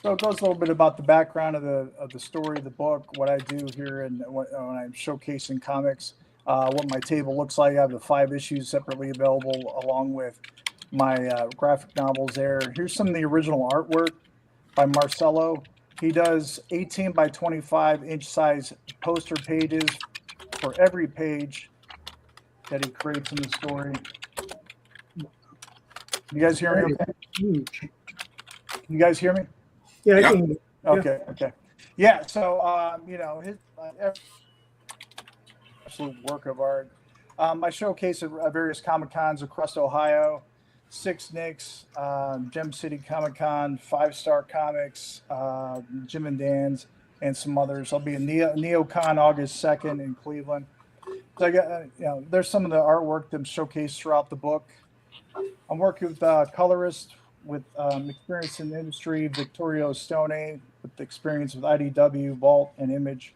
So it goes a little bit about the background of the story of the book, what I do here, and when I'm showcasing comics, what my table looks like. I have the 5 issues separately available along with my graphic novels there. Here's some of the original artwork by Marcelo. He does 18 by 25 inch size poster pages for every page that he creates in the story. You guys hear me okay? Huge. Can you guys hear me? Yeah, I Yep. can. Okay, okay. Yeah, so, his absolute work of art. I showcase at various Comic-Cons across Ohio, 6 Nicks, Gem City Comic-Con, 5 Star Comics, Jim and Dan's, and some others. I'll be at NeoCon August 2nd in Cleveland. So I got, there's some of the artwork that's showcased throughout the book. I'm working with colorists with experience in the industry, Victorio Stoney, with experience with IDW, Vault, and Image.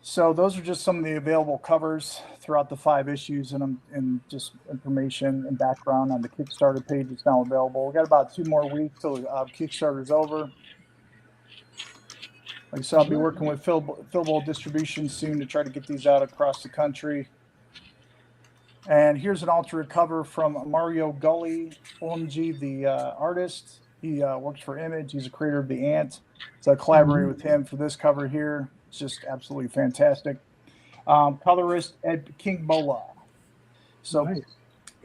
So those are just some of the available covers throughout the 5 issues, and just information and background on the Kickstarter page is now available. We got about 2 more weeks till Kickstarter's over. Like I said, I'll be working with Philbo Distribution soon to try to get these out across the country. And here's an alternate cover from Mario Gully, OMG, the artist. He works for Image. He's a creator of The Ant. So I collaborated with him for this cover here. It's just absolutely fantastic. Colorist Ed Kingbola. So Nice.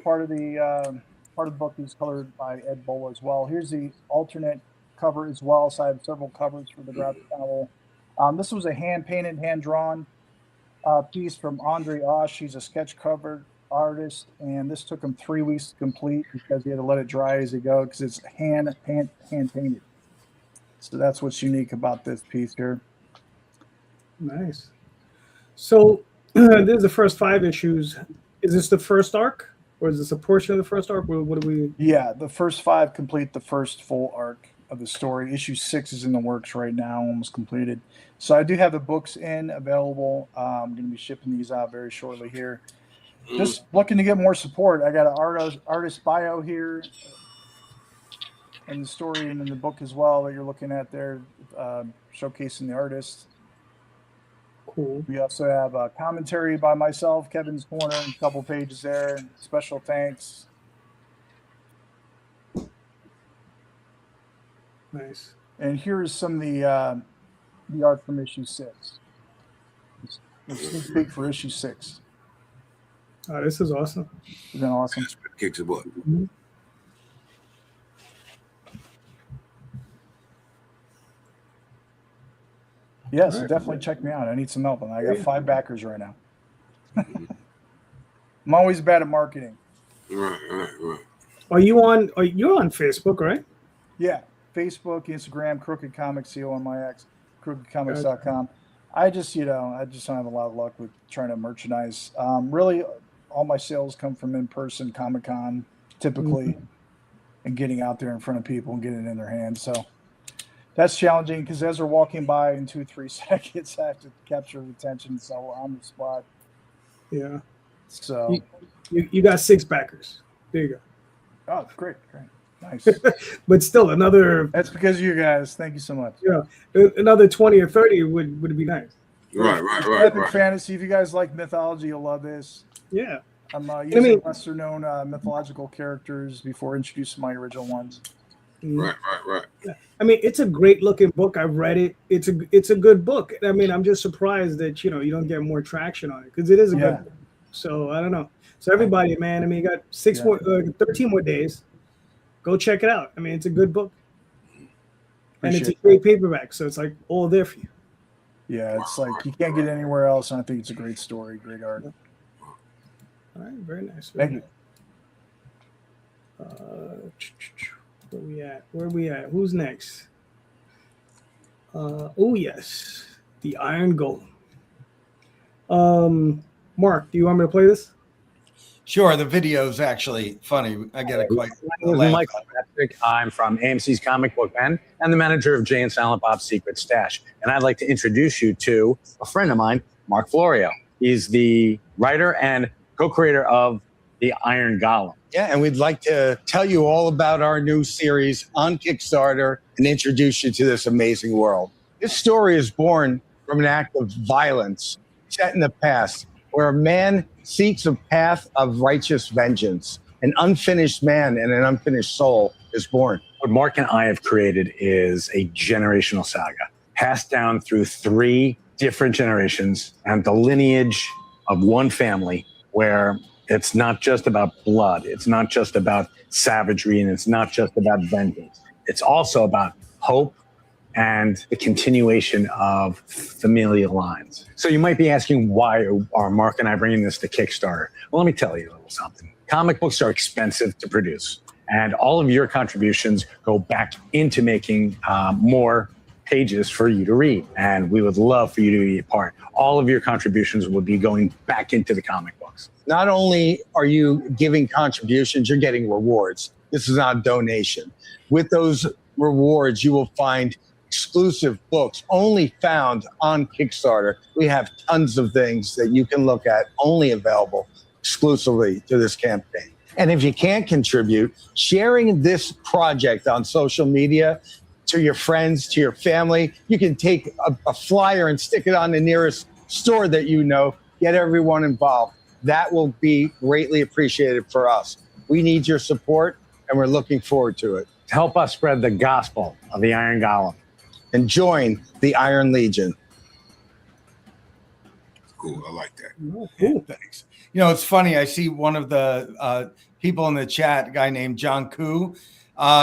part of the book is colored by Ed Bola as well. Here's the alternate cover as well. So I have several covers for the graphic novel. This was a hand-painted, hand-drawn piece from Andre Osh. He's a sketch cover artist, and this took him 3 weeks to complete because he had to let it dry as he go because it's hand painted. So that's what's unique about this piece here. Nice. So this is the first 5 issues. Is this the first arc, or is this a portion of the first arc? What do we? Yeah, the first 5 complete the first full arc of the story. Issue 6 is in the works right now, almost completed. So I do have the books available. I'm going to be shipping these out very shortly here. Just looking to get more support. I got an artist bio here, and the story and in the book as well that you're looking at there, showcasing the artist. Cool. We also have a commentary by myself, Kevin's Corner, a couple pages there. Special thanks. Nice. And here is some of the art from issue 6. It's big for issue 6. Oh, this is awesome. Isn't that awesome? Kicks the butt. Mm-hmm. Yes, All right. definitely check me out. I need some help. I got 5 backers right now. I'm always bad at marketing. Right. You're on Facebook, right? Yeah, Facebook, Instagram, Crooked Comics, COMIX, crookedcomics.com. I just don't have a lot of luck with trying to merchandise. Really, all my sales come from in-person Comic-Con, typically, and getting out there in front of people and getting it in their hands. So that's challenging because as they're walking by in 2-3 seconds, I have to capture the attention. So on the spot. Yeah. So you got 6 backers. There you go. oh, great. Nice. But still, another That's because of you guys. Thank you so much. another 20 or 30 would be nice. Right. Epic fantasy. If you guys like mythology, you'll love this. Yeah. I'm using lesser known mythological characters before introducing my original ones. Right. I mean, it's a great looking book. I've read it. It's a good book. I mean, I'm just surprised that you don't get more traction on it because it is a good book. So I don't know. So everybody, man, I mean, you got 13 more days. Go check it out. I mean, it's a good book. And it's a great paperback, so it's like all there for you. Yeah, it's like you can't get anywhere else, and I think it's a great story, great art. All right, very nice. Thank you. Where we at? Who's next? Oh yes, the Iron Golem. Mark, do you want me to play this? Sure, the video's actually funny. I get it quite. My name is Michael Patrick. I'm from AMC's Comic Book Pen and the manager of Jay and Silent Bob's Secret Stash. And I'd like to introduce you to a friend of mine, Mark Florio. He's the writer and co-creator of The Iron Golem. Yeah, and we'd like to tell you all about our new series on Kickstarter and introduce you to this amazing world. This story is born from an act of violence set in the past, where a man seeks a path of righteous vengeance. An unfinished man and an unfinished soul is born. What Mark and I have created is a generational saga, passed down through 3 different generations and the lineage of one family where It's not just about blood. It's not just about savagery, and it's not just about vengeance. It's also about hope and the continuation of familial lines. So you might be asking, why are Mark and I bringing this to Kickstarter? Well, let me tell you a little something. Comic books are expensive to produce, and all of your contributions go back into making more pages for you to read. And we would love for you to be a part. All of your contributions would be going back into the comic books. Not only are you giving contributions, you're getting rewards. This is not a donation. With those rewards, you will find exclusive books only found on Kickstarter. We have tons of things that you can look at, only available exclusively to this campaign. And if you can't contribute, sharing this project on social media to your friends, to your family, you can take a flyer and stick it on the nearest store that you know, get everyone involved. That will be greatly appreciated for us. We need your support, and we're looking forward to it. Help us spread the gospel of the Iron Golem. And join the Iron Legion. Cool. I like that. Oh, cool. Thanks. You know, it's funny. I see one of the people in the chat, a guy named John Koo.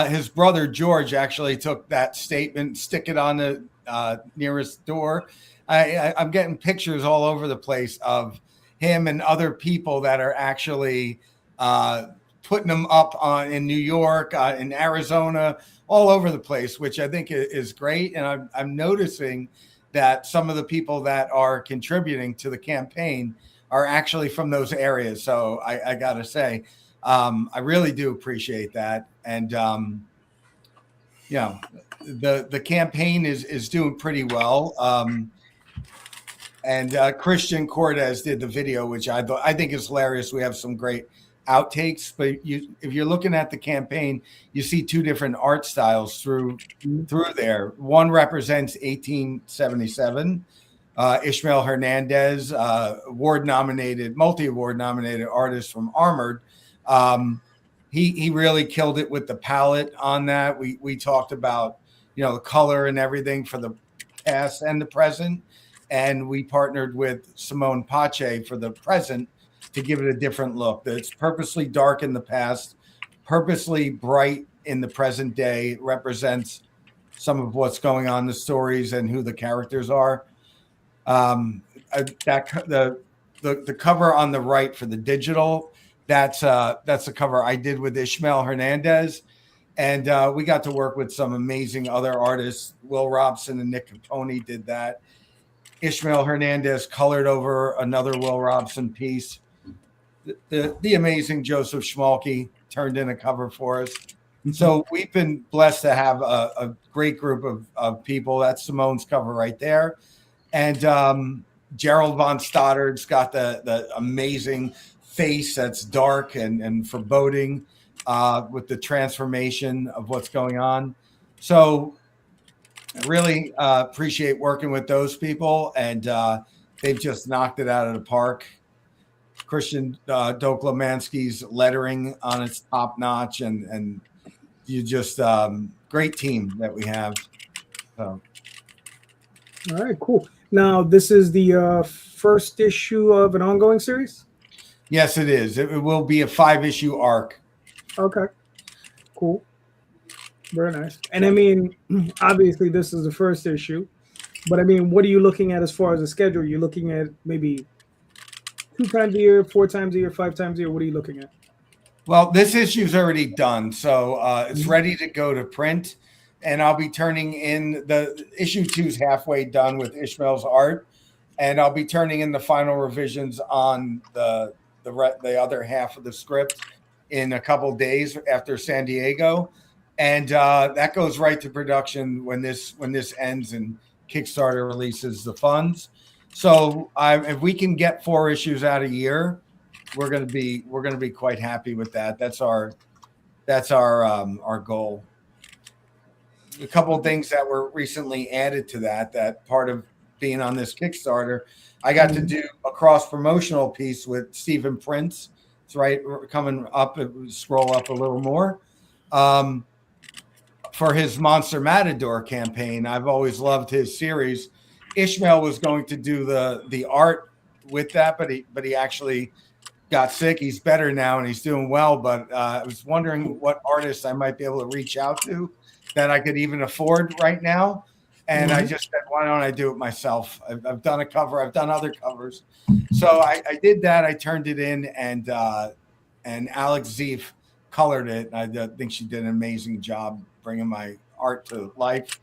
His brother George actually took that statement, stick it on the nearest door. I'm getting pictures all over the place of him and other people that are actually putting them up in New York, in Arizona, all over the place, which I think is great. And I'm noticing that some of the people that are contributing to the campaign are actually from those areas. So I got to say, I really do appreciate that. And, you know, the campaign is doing pretty well. And Christian Cortez did the video, which I think is hilarious. We have some great outtakes, but if you're looking at the campaign, you see two different art styles through there. One represents 1877. Ishmael Hernandez, multi-award nominated artist from Armored. He really killed it with the palette on that. We talked about, you know, the color and everything for the past and the present. And we partnered with Simone Pache for the present to give it a different look. It's purposely dark in the past, purposely bright in the present day. It represents some of what's going on in the stories and who the characters are. The cover on the right for the digital, that's the cover I did with Ishmael Hernandez. And we got to work with some amazing other artists. Will Robson and Nick Capone did that. Ishmael Hernandez colored over another Will Robson piece. The amazing Joseph Schmalke turned in a cover for us. So we've been blessed to have a great group of people. That's Simone's cover right there. And Gerald von Stoddard's got the amazing face that's dark and foreboding with the transformation of what's going on. So I really appreciate working with those people. And they've just knocked it out of the park. Christian Doklamansky's lettering on its top notch, and you just great team that we have. So. All right, cool. Now, this is the first issue of an ongoing series? Yes, it is. It will be a 5-issue arc. Okay, cool. Very nice. And I mean, obviously, this is the first issue, but I mean, what are you looking at as far as the schedule? You're looking at maybe 2 times a year, 4 times a year, 5 times a year? What are you looking at? Well, this issue's already done, so it's ready to go to print, and I'll be turning in the issue 2's halfway done with Ishmael's art, and I'll be turning in the final revisions on the other half of the script in a couple days after San Diego, and that goes right to production when this ends and Kickstarter releases the funds. So if we can get 4 issues out a year, we're gonna be quite happy with that. That's our goal. A couple of things that were recently added to that part of being on this Kickstarter, I got to do a cross promotional piece with Stephen Prince. It's right coming up. Scroll up a little more. For his Monster Matador campaign, I've always loved his series. Ishmael was going to do the art with that, but he actually got sick. He's better now and he's doing well. But I was wondering what artists I might be able to reach out to that I could even afford right now. And I just said, why don't I do it myself? I've done a cover. I've done other covers. So I did that. I turned it in, and Alex Zeef colored it. I think she did an amazing job bringing my art to life.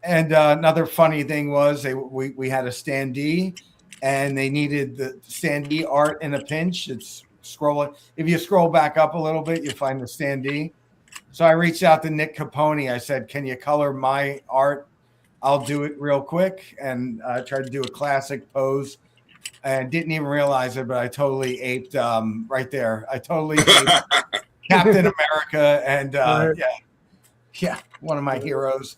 And another funny thing was we had a standee, and they needed the standee art in a pinch. It's scrolling. If you scroll back up a little bit, you find the standee. So I reached out to Nick Capone. I said, can you color my art? I'll do it real quick. And I tried to do a classic pose and didn't even realize it, but I totally aped right there. I totally aped Captain America. And yeah, one of my heroes.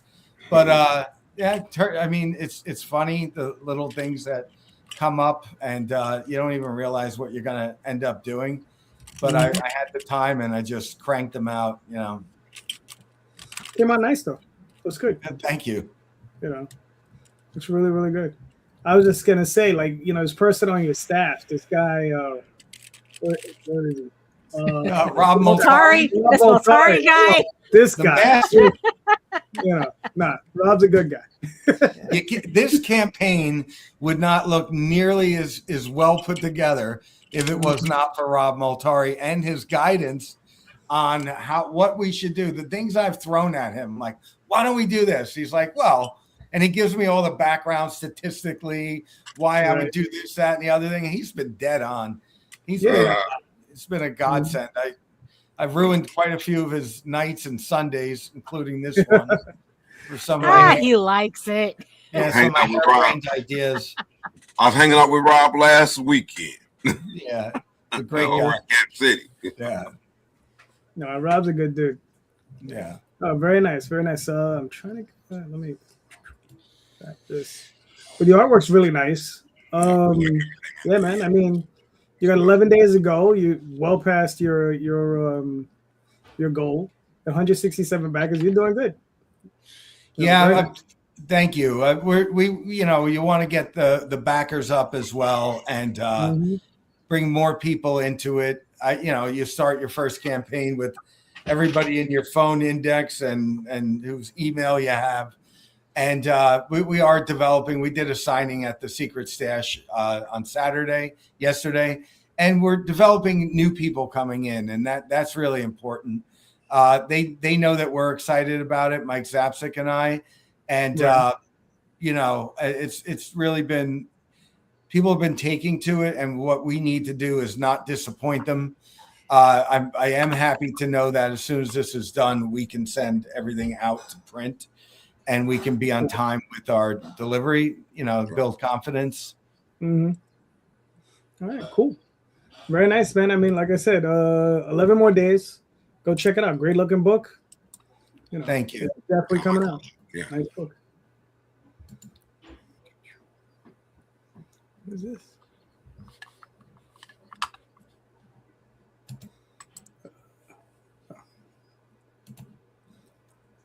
But I mean, it's funny, the little things that come up, and you don't even realize what you're going to end up doing. But I had the time, and I just cranked them out, you know. Came out nice, though. It was good. Thank you. You know, it's really, really good. I was just going to say, like, you know, this person on your staff, this guy, where is he? Rob Multari. This Multari guy. This guy. You know, Rob's a good guy. This campaign would not look nearly as well put together if it was not for Rob Multari and his guidance on what we should do. The things I've thrown at him, like, why don't we do this? He's like, well, and he gives me all the background statistically, why I would do this, that, and the other thing. And he's been dead on. It's been a godsend. I've ruined quite a few of his nights and Sundays, including this one. For some he likes it. Yeah, some of my brain's ideas. I was hanging out with Rob last weekend. Yeah, a great guy. Camp City. Yeah. No, Rob's a good dude. Yeah. Oh, very nice, very nice. I'm trying to let me back this. But the artwork's really nice. Yeah, man. I mean, you got 11 days to go. You well past your goal. 167 backers. You're doing good. Yeah. Thank you. We you want to get the backers up as well, and bring more people into it. You start your first campaign with everybody in your phone index and whose email you have. And we are developing. We did a signing at the Secret Stash on yesterday, and we're developing new people coming in, and that's really important. They know that we're excited about it, Mike Zapsik and I, and it's really been, people have been taking to it, and what we need to do is not disappoint them. I am happy to know that as soon as this is done, we can send everything out to print, and we can be on time with our delivery, build confidence. Mm-hmm. All right, cool. Very nice, man. I mean, like I said, 11 more days. Go check it out. Great looking book. Thank you. It's definitely coming out. Yeah. Nice book. What is this?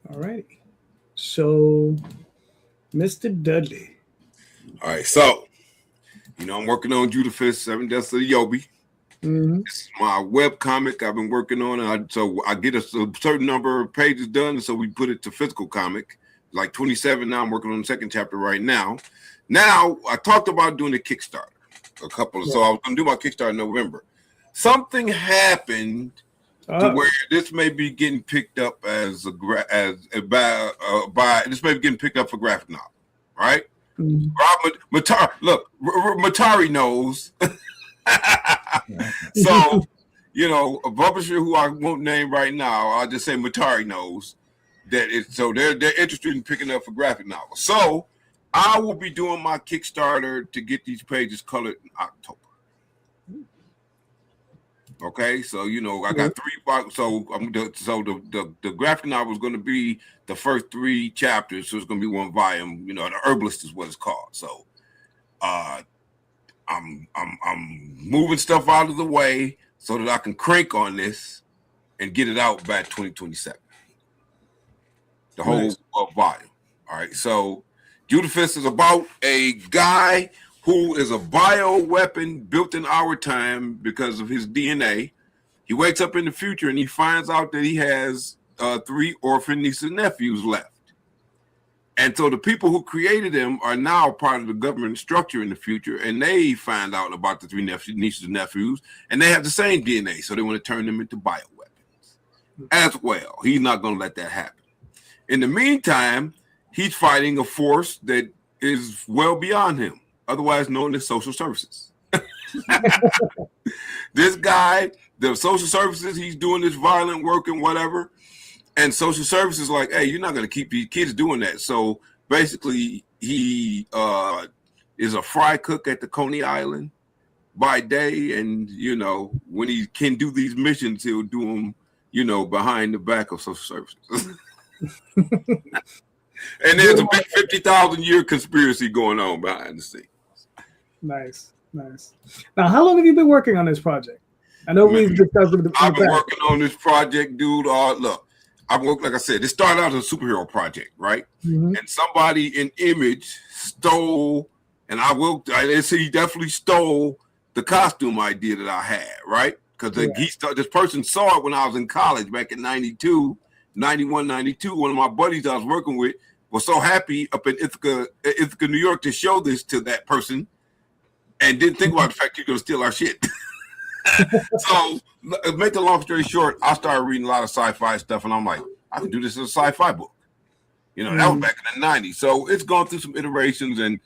All righty. So, Mr. Dudley. All right, so I'm working on Judafist, 7 Deaths of the Yobi. Mm-hmm. This is my web comic I've been working on. So I get a certain number of pages done, so we put it to physical comic. Like 27 now. I'm working on the second chapter right now. Now, I talked about doing a Kickstarter. So I was going to do my Kickstarter in November. Something happened to where this may be getting picked up this may be getting picked up for graphic novel, right? Mm-hmm. Matari knows. So, a publisher who I won't name right now, I'll just say Matari knows that they're interested in picking up for graphic novels. So I will be doing my Kickstarter to get these pages colored in October. Okay, so I got 3. So the graphic novel is going to be the first 3 chapters. So it's going to be 1 volume. The Herbalist is what it's called. So, I'm moving stuff out of the way so that I can crank on this and get it out by 2027. The whole volume. All right. So Judafist is about a guy who is a bioweapon built in our time because of his DNA. He wakes up in the future and he finds out that he has 3 orphan nieces and nephews left. And so the people who created him are now part of the government structure in the future, and they find out about the 3 nieces and nephews, and they have the same DNA, so they want to turn them into bioweapons as well. He's not going to let that happen. In the meantime, he's fighting a force that is well beyond him, otherwise known as social services. This guy, the social services, he's doing this violent work and whatever. And social services like, hey, you're not going to keep these kids doing that. So basically, he is a fry cook at the Coney Island by day. And, you know, when he can do these missions, he'll do them, you know, behind the back of social services. And there's a big 50,000 year conspiracy going on behind the scenes. Nice. Now, how long have you been working on this project? I know we've discussed it. I've been working on this project, dude. Look, I've worked, like I said, this started out as a superhero project, right? Mm-hmm. And somebody in Image stole, and he definitely stole the costume idea that I had, right? Because this person saw it when I was in college back in 91, 92. One of my buddies I was working with was so happy up in Ithaca, New York, to show this to that person, and didn't think about the fact you're going to steal our shit. So, make the long story short, I started reading a lot of sci-fi stuff, and I'm like, I can do this as a sci-fi book. You know, that was back in the 90s. So it's gone through some iterations, and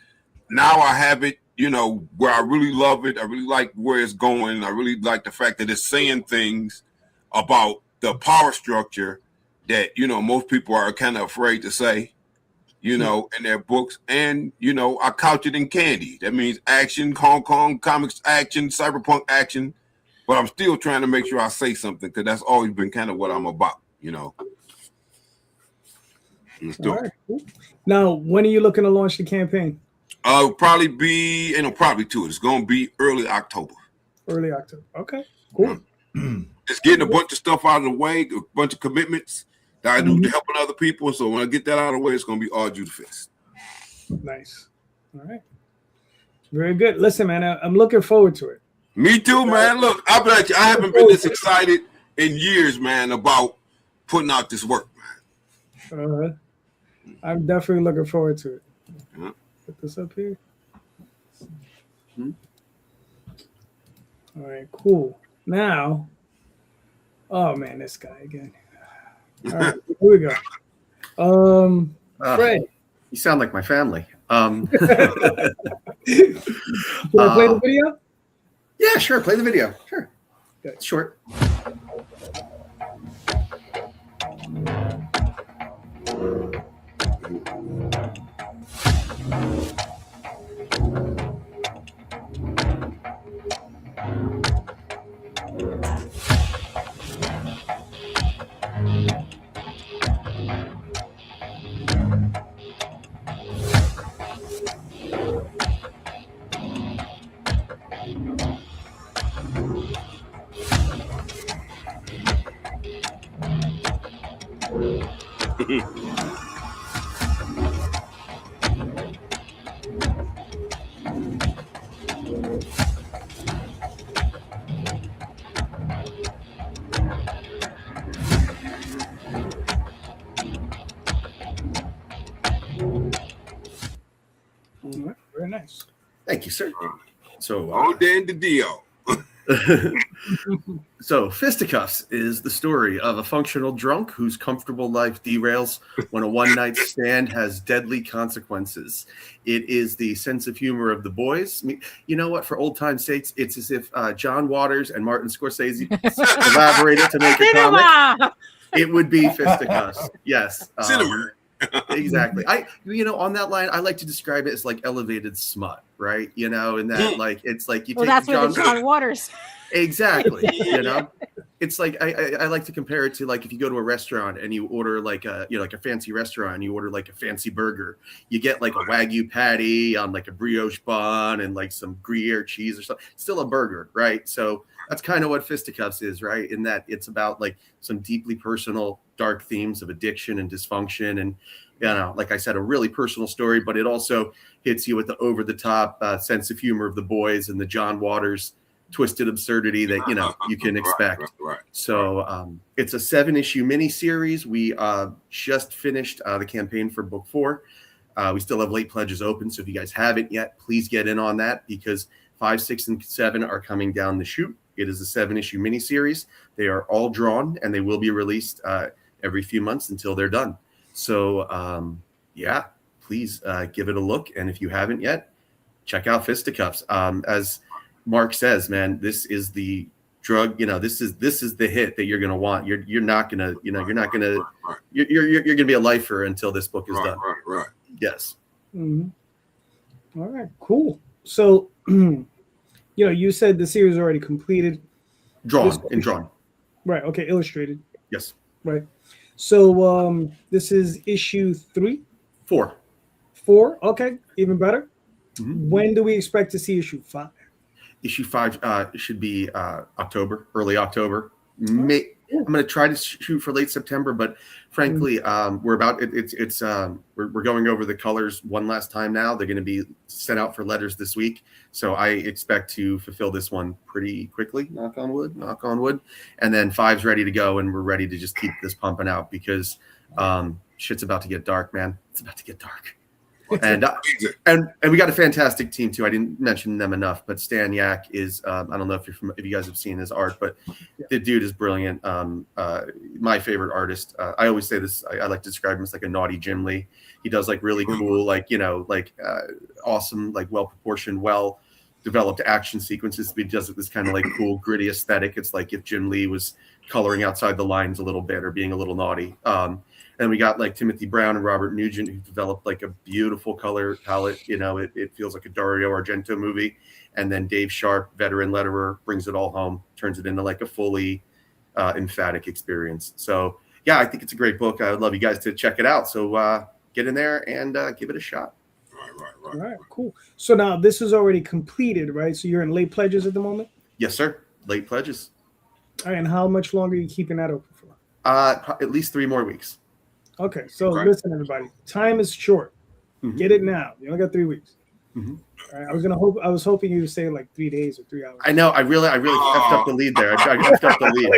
now I have it, you know, where I really love it. I really like where it's going. I really like the fact that it's saying things about the power structure that, you know, most people are kind of afraid to say, you know, in their books. And, you know, I couch it in candy. That means action, Hong Kong comics action, cyberpunk action. But I'm still trying to make sure I say something, because that's always been kind of what I'm about, you know. Let's do it. Cool. Now, when are you looking to launch the campaign? Probably be, probably too. It's going to be early October. Early October. Okay, cool. Just getting a bunch of stuff out of the way, a bunch of commitments that I do to helping other people. So when I get that out of the way, it's going to be all due to fist. Nice. All right. Very good. Listen, man, I'm looking forward to it. Me too, man. Look, I bet you I haven't been this excited in years, man, about putting out this work, man. I'm definitely looking forward to it. Put this up here. All right, cool. Now, oh man, this guy again. All right, here we go. Fred, you sound like my family. Can I play the video? Yeah, sure. Play the video. Sure. It's short. Very nice. Thank you, sir. So, Dan the deal. So, Fisticuffs is the story of a functional drunk whose comfortable life derails when a one-night stand has deadly consequences. It is the sense of humor of the boys. You know what? For old time's sakes, it's as if John Waters and Martin Scorsese collaborated to make a comic. It would be Fisticuffs. Yes. Cinema. Exactly. On that line, I like to describe it as like elevated smut, right? You know, and that like it's like you take that's John Waters. Exactly. You know, It's like I like to compare it to like if you go to a restaurant and you order like a like a fancy restaurant and you order like a fancy burger, you get like a Wagyu patty on like a brioche bun and like some Gruyere cheese or something. It's still a burger, right? So that's kind of what Fisticuffs is, right? In that it's about like some deeply personal, dark themes of addiction and dysfunction, and like I said, a really personal story, but it also hits you with the over the top sense of humor of the boys and the John Waters twisted absurdity that you can expect. Right. So it's a 7-issue miniseries. We just finished the campaign for book 4. We still have late pledges open, so if you guys haven't yet, please get in on that because 5, 6, and 7 are coming down the chute. It is a 7-issue miniseries. They are all drawn and they will be released every few months until they're done. So please give it a look, and if you haven't yet, check out Fisticuffs. As Mark says, man, this is the drug. This is the hit that you're gonna want. You're not gonna you're gonna be a lifer until this book is done. Right. Yes. Mm-hmm. All right. Cool. So, you said the series is already completed. Drawn. Right. Okay. Illustrated. Yes. Right. So this is issue 3. 4. Okay. Even better. Mm-hmm. When do we expect to see issue 5? Issue 5 should be October, early October. I'm going to try to shoot for late September, but frankly, we're going over the colors one last time now. They're going to be sent out for letters this week, so I expect to fulfill this one pretty quickly. Knock on wood. And then 5's ready to go, and we're ready to just keep this pumping out because shit's about to get dark, man. It's about to get dark. And we got a fantastic team too. I didn't mention them enough, but Stan Yak is I don't know if you guys have seen his art, but the dude is brilliant. My favorite artist. I always say this. I like to describe him as like a naughty Jim Lee. He does like really cool, awesome, like well proportioned, well developed action sequences. He does this kind of like cool gritty aesthetic. It's like if Jim Lee was coloring outside the lines a little bit or being a little naughty. And we got like Timothy Brown and Robert Nugent who developed like a beautiful color palette. It feels like a Dario Argento movie. And then Dave Sharp, veteran letterer, brings it all home, turns it into like a fully emphatic experience. So yeah, I think it's a great book. I would love you guys to check it out. So get in there and give it a shot. All right, cool. So now this is already completed, right? So you're in late pledges at the moment? Yes, sir. Late pledges. All right, and how much longer are you keeping that open for? At least 3 more weeks. Okay, so listen, everybody. Time is short. Mm-hmm. Get it now. You only got 3 weeks. Mm-hmm. All right, I was hoping you would say like 3 days or 3 hours. I know. I really effed up the lead there. I effed up the lead.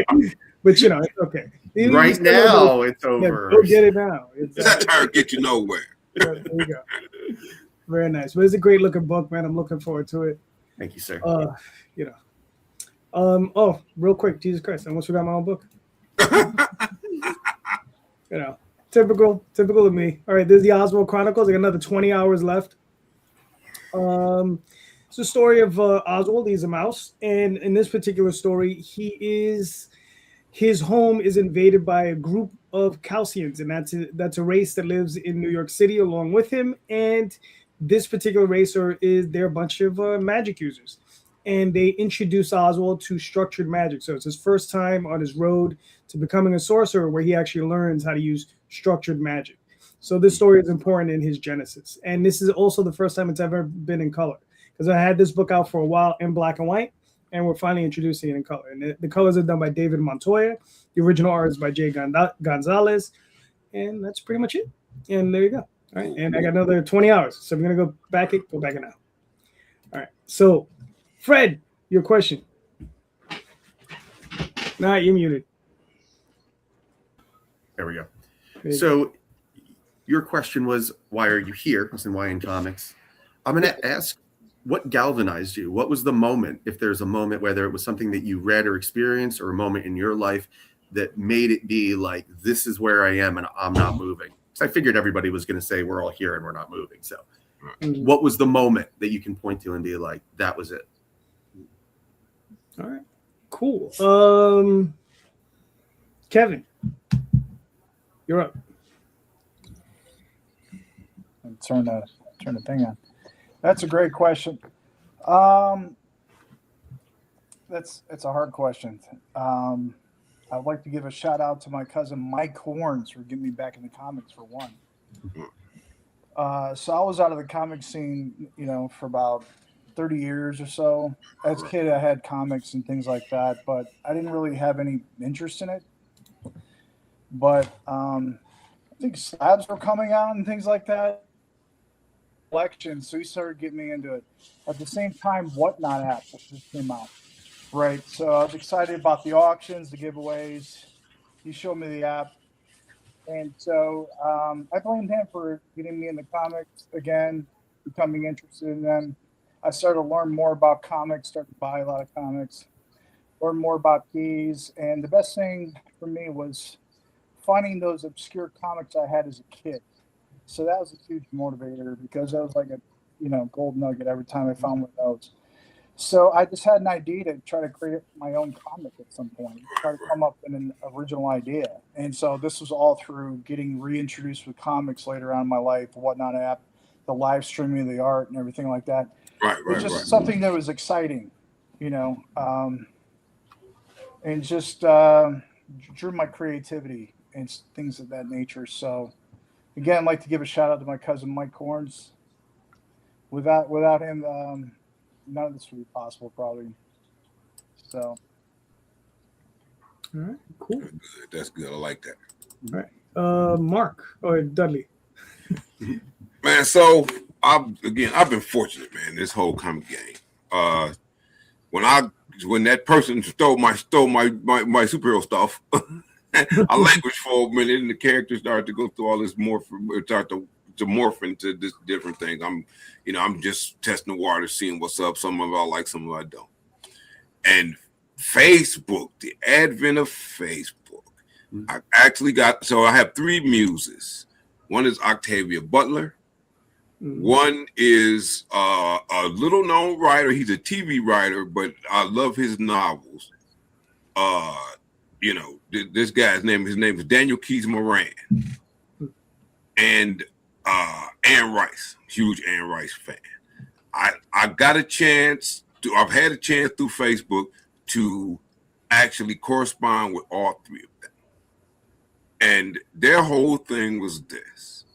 But it's okay. Right now, it's over. Go get it now. Satire get you nowhere. There you go. Very nice. But it's a great looking book, man. I'm looking forward to it. Thank you, sir. Real quick, Jesus Christ! I almost forgot my own book. Typical of me. All right, there's the Oswald Chronicles. I got another 20 hours left. It's a story of Oswald. He's a mouse, and in this particular story, his home is invaded by a group of Calcians, and that's a race that lives in New York City along with him. And this particular race they're a bunch of magic users, and they introduce Oswald to structured magic. So it's his first time on his road to becoming a sorcerer, where he actually learns how to use structured magic. So this story is important in his genesis, and this is also the first time it's ever been in color, because I had this book out for a while in black and white, and we're finally introducing it in color. And the colors are done by David Montoya. The original art is by Jay Gonzalez, and that's pretty much it. And there you go. All right, and I got another 20 hours, so I'm gonna go back it now. All right, so Fred, your question. Nah, you're muted. There we go. So your question was, why are you here? As in why in comics? I'm going to ask, what galvanized you? What was the moment, if there's a moment, whether it was something that you read or experienced or a moment in your life that made it be like, this is where I am and I'm not moving? So I figured everybody was going to say we're all here and we're not moving. So what was the moment that you can point to and be like, that was it? All right, cool. Kevin, you're up. Turn the thing on. That's a great question. It's a hard question. I'd like to give a shout out to my cousin Mike Horns for getting me back in the comics for one. So I was out of the comic scene, for about 30 years or so. As a kid, I had comics and things like that, but I didn't really have any interest in it. But I think slabs were coming out and things like that. Collection, so he started getting me into it. At the same time, Whatnot app just came out. Right, so I was excited about the auctions, the giveaways. He showed me the app, and so I blamed him for getting me in the comics again, becoming interested in them. I started to learn more about comics, started to buy a lot of comics, learn more about keys, and the best thing for me was finding those obscure comics I had as a kid. So that was a huge motivator because that was like a gold nugget every time I found one of those. So I just had an idea to try to create my own comic at some point, try to come up with an original idea. And so this was all through getting reintroduced with comics later on in my life, the Whatnot app, the live streaming of the art and everything like that. It's just something that was exciting, and just drew my creativity and things of that nature. So again, I'd like to give a shout out to my cousin Mike Horns. Without him, none of this would be possible, probably. So, all right, cool. That's good. I like that. All right, Mark or Dudley. Man, so I've been fortunate, man. This whole comic game. When that person stole my superhero stuff, I languished for a minute, and the characters started to go through all this start to morph into this different things. I'm just testing the water, seeing what's up. Some of I like, some of I don't. And Facebook, the advent of Facebook, I actually I have three muses. One is Octavia Butler. One is a little known writer. He's a TV writer, but I love his novels. This guy's name is Daniel Keys Moran. And Anne Rice, huge Anne Rice fan. I've had a chance through Facebook to actually correspond with all three of them. And their whole thing was this.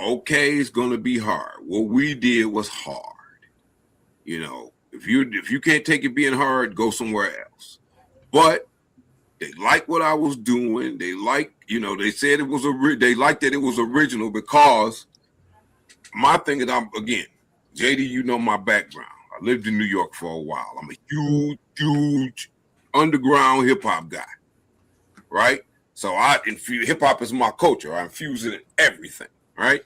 Okay, it's gonna be hard. What we did was hard. If you can't take it being hard, go somewhere else. But they liked what I was doing. They liked, they said they liked that it was original because my thing is, JD, my background. I lived in New York for a while. I'm a huge underground hip hop guy, right? So hip hop is my culture. I infuse it in everything, right?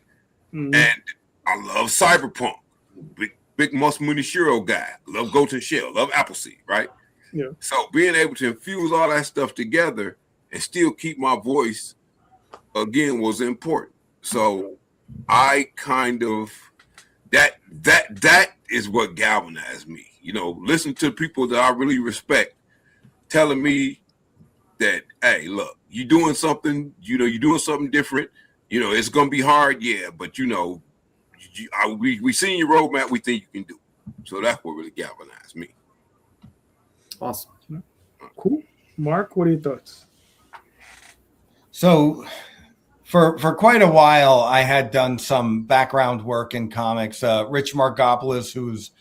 Mm-hmm. And I love cyberpunk. Big Mus Munishiro guy. Love Ghost and Shell. Love Appleseed, right? Yeah. So being able to infuse all that stuff together and still keep my voice, again, was important. So I kind of that is what galvanized me. Listen to people that I really respect telling me that, hey, look, you're doing something, you're doing something different. It's gonna be hard, yeah, but we seen your roadmap, we think you can do it. So that's what really galvanized me. Awesome. Cool. Mark, what are your thoughts? So for quite a while, I had done some background work in comics. Rich Margopoulos, who's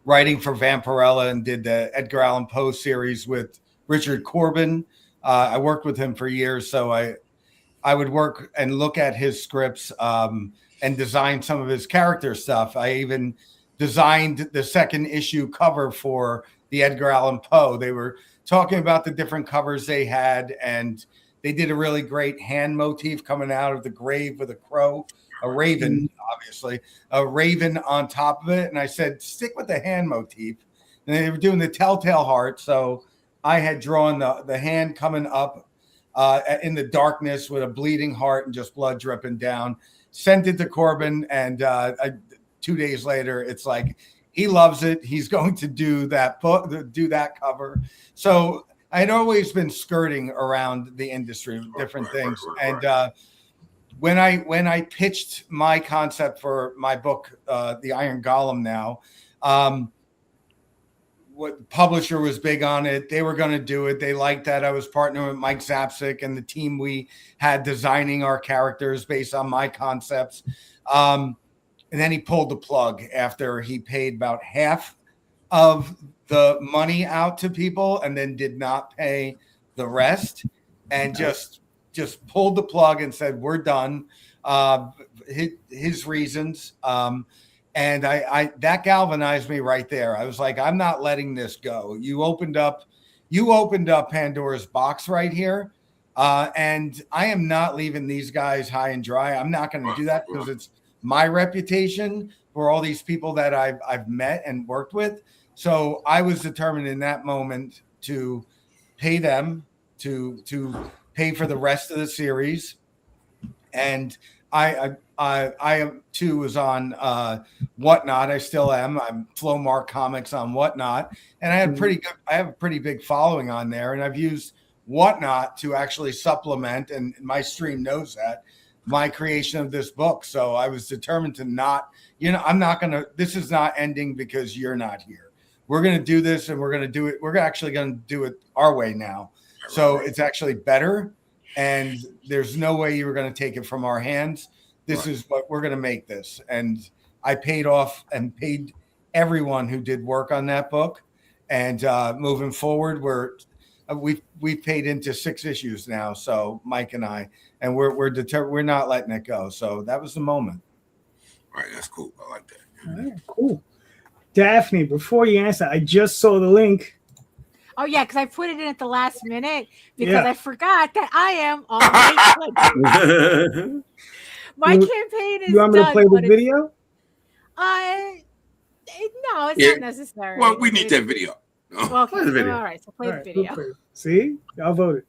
writing for Vampirella and did the Edgar Allan Poe series with Richard Corbin. I worked with him for years, so I would work and look at his scripts and design some of his character stuff. I even designed the second issue cover for the Edgar Allan Poe. They were talking about the different covers they had, and they did a really great hand motif coming out of the grave with a crow, a raven, obviously, a raven on top of it. And I said, stick with the hand motif. And they were doing the telltale heart. So I had drawn the hand coming up in the darkness with a bleeding heart and just blood dripping down. Sent it to Corbin, and 2 days later, it's like, he loves it. He's going to do that book, do that cover. So I had always been skirting around the industry, different things. And when I pitched my concept for my book, The Iron Golem now, what publisher was big on it. They were going to do it. They liked that I was partnering with Mike Zapsik and the team we had designing our characters based on my concepts. And then he pulled the plug after he paid about half of the money out to people and then did not pay the rest, and just pulled the plug and said, we're done. His reasons. And I that galvanized me right there. I was like, I'm not letting this go. You opened up Pandora's box right here. And I am not leaving these guys high and dry. I'm not going to do that because it's my reputation for all these people that I've met and worked with. So I was determined in that moment to pay them to pay for the rest of the series. And I too was on Whatnot. I still am. I'm Flowmark Comics on Whatnot, and I have a pretty big following on there. And I've used Whatnot to actually supplement, and my stream knows that, my creation of this book. So I was determined to not. I'm not gonna. This is not ending because you're not here. We're gonna do this, and we're gonna do it. We're actually gonna do it our way now. So it's actually better. And there's no way you were going to take it from our hands. This is what we're going to make this. And I paid off and paid everyone who did work on that book. And moving forward, we've paid into 6 issues now. So Mike and I, and we're not letting it go. So that was the moment. All right, that's cool. I like that. All right, cool. Daphne, before you answer, I just saw the link. Oh, yeah, because I put it in at the last minute because I forgot that I am on my campaign is You want me to done, play the video? No, it's not necessary. Well, we need that video. Well, Play the video. All right, so play the video. See? Y'all voted.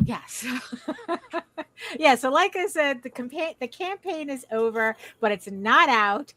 Yes. Yeah, so like I said, the campaign is over, but it's not out.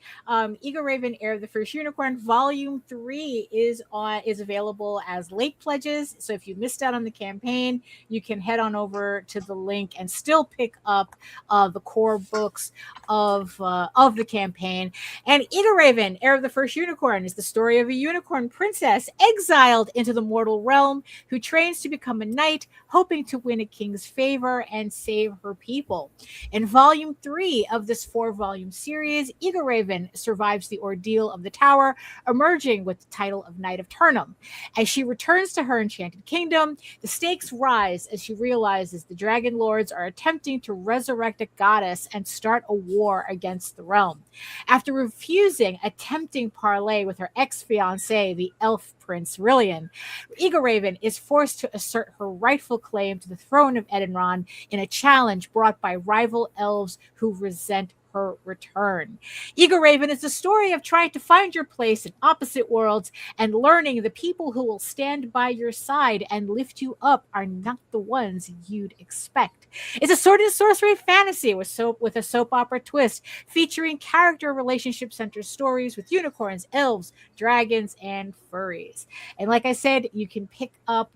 Eagle Raven, Heir of the First Unicorn, Volume 3 is available as late pledges. So if you missed out on the campaign, you can head on over to the link and still pick up the core books of the campaign. And Eagle Raven, Heir of the First Unicorn, is the story of a unicorn princess exiled into the mortal realm who trains to become a knight, hoping to win a king's favor and save her people. In Volume 3 of this 4-volume series, Eagle Raven survives the ordeal of the tower, emerging with the title of Knight of Turnham. As she returns to her enchanted kingdom, the stakes rise as she realizes the dragon lords are attempting to resurrect a goddess and start a war against the realm. After refusing a tempting parley with her ex-fiancé, the elf Prince Rillian, Eagle Raven is forced to assert her rightful claim to the throne of Edenron in a challenge brought by rival elves who resent her return. Eagle Raven is the story of trying to find your place in opposite worlds and learning the people who will stand by your side and lift you up are not the ones you'd expect. It's a sword and sorcery fantasy with a soap opera twist, featuring character relationship centered stories with unicorns, elves, dragons, and furries. And like I said, you can pick up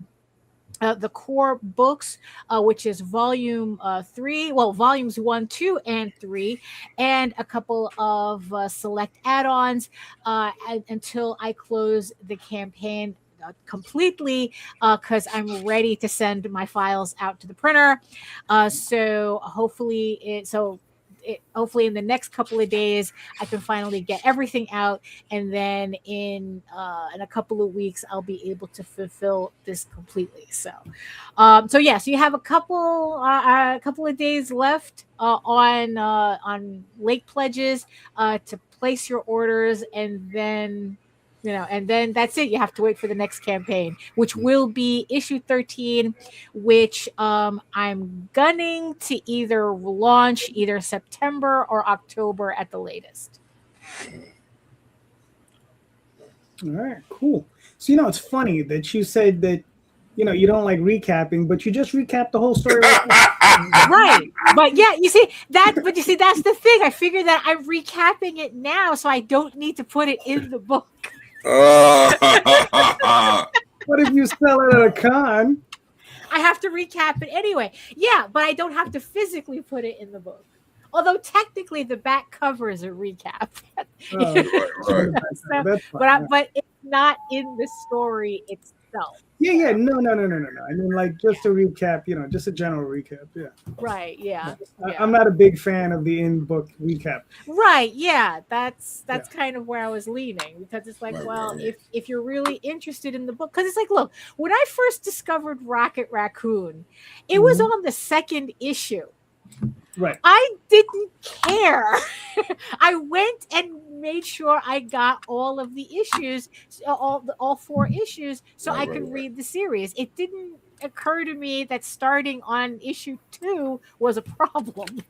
the core books, which is volumes 1, 2, and 3, and a couple of select add-ons until I close the campaign completely, because I'm ready to send my files out to the printer. So hopefully hopefully in the next couple of days, I can finally get everything out, and then in a couple of weeks, I'll be able to fulfill this completely. So, so you have a couple of days left on late pledges to place your orders, and then that's it. You have to wait for the next campaign, which will be issue 13, which I'm gunning to either launch either September or October at the latest. All right, cool. So, it's funny that you said that, you don't like recapping, but you just recapped the whole story. Right. But yeah, you see, that's the thing. I figured that I'm recapping it now, so I don't need to put it in the book. What if you sell it at a con? I have to recap it anyway. Yeah, but I don't have to physically put it in the book. Although technically the back cover is a recap. But it's not in the story itself. Yeah. No. I mean, like, just a recap, just a general recap. Yeah. Right. Yeah. I'm not a big fan of the in-book recap. Right. Yeah. That's kind of where I was leaning, because it's like, if you're really interested in the book, because it's like, look, when I first discovered Rocket Raccoon, it was on the second issue. Right. I didn't care. I went and made sure I got all of the issues, all 4 issues, so I could read the series. It didn't occur to me that starting on issue 2 was a problem.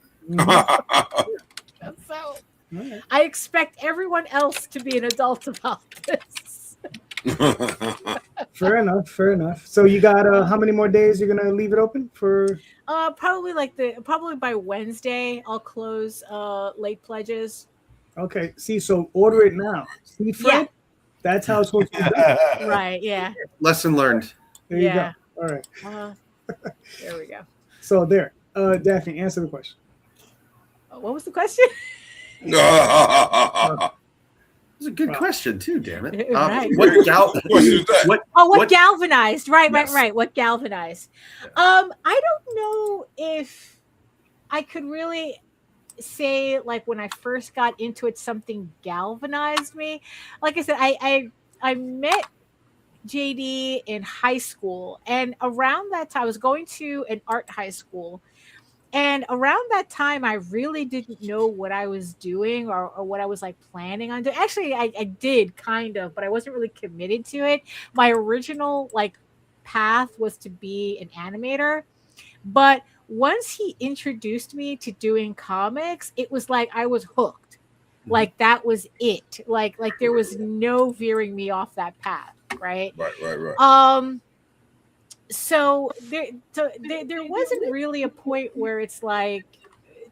So I expect everyone else to be an adult about this. Fair enough. So you got how many more days you're gonna leave it open for? Probably by Wednesday I'll close late pledges. Okay. See, so order it now. See, Fred? Yeah. That's how it's supposed to be done. Right. Yeah. Lesson learned. There you go. All right. There we go. So there, Daphne, answer the question. What was the question? It's a good question too, damn it. Right. What galvanized? Right. Yes. What galvanized? I don't know if I could really say, like, when I first got into it, something galvanized me. Like I said, I met JD in high school, and around that time I was going to an art high school. And around that time, I really didn't know what I was doing or what I was like planning on doing. Actually, I did kind of, but I wasn't really committed to it. My original path was to be an animator. But once he introduced me to doing comics, it was like I was hooked. Like that was it. Like there was no veering me off that path. Right. So there wasn't really a point where it's like,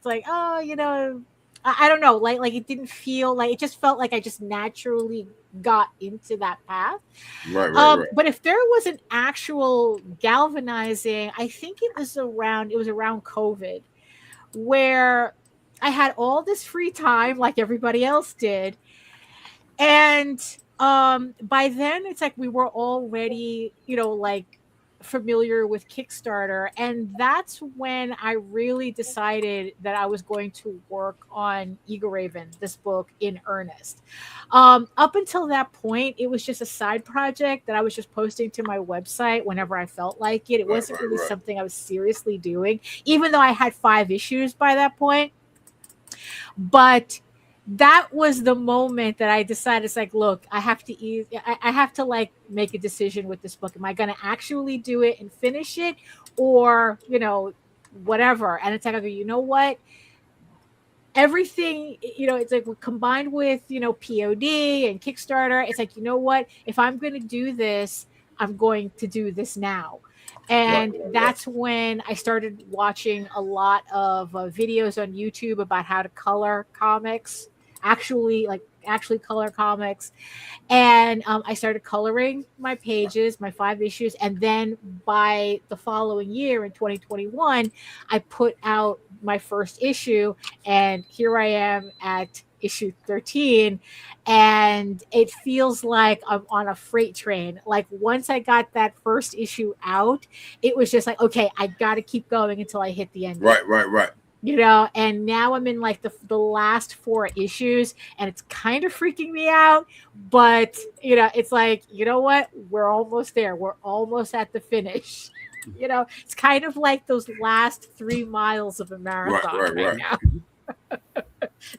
oh, I don't know, like it didn't feel like, it just felt like I just naturally got into that path. Right. But if there was an actual galvanizing, I think it was around COVID, where I had all this free time like everybody else did. And by then it's like we were already, familiar with Kickstarter, and that's when I really decided that I was going to work on Eagle Raven, this book, in earnest. Up until that point, it was just a side project that I was just posting to my website whenever I felt like it. It wasn't really something I was seriously doing, even though I had 5 issues by that point. But that was the moment that I decided, it's like, look, I have to make a decision with this book. Am I going to actually do it and finish it, or, whatever? And it's like, okay, you know what? Everything, it's like combined with, POD and Kickstarter. It's like, you know what? If I'm going to do this, I'm going to do this now. And that's when I started watching a lot of videos on YouTube about how to color comics. Actually color comics. And I started coloring my pages, my 5 issues. And then by the following year in 2021, I put out my first issue. And here I am at issue 13. And it feels like I'm on a freight train. Like once I got that first issue out, it was just like, okay, I got to keep going until I hit the end. Right. you know, and now I'm in like the last 4 issues, and it's kind of freaking me out, but you know, it's like, you know what, we're almost there, we're almost at the finish. You know, it's kind of like those last 3 miles of a marathon right now.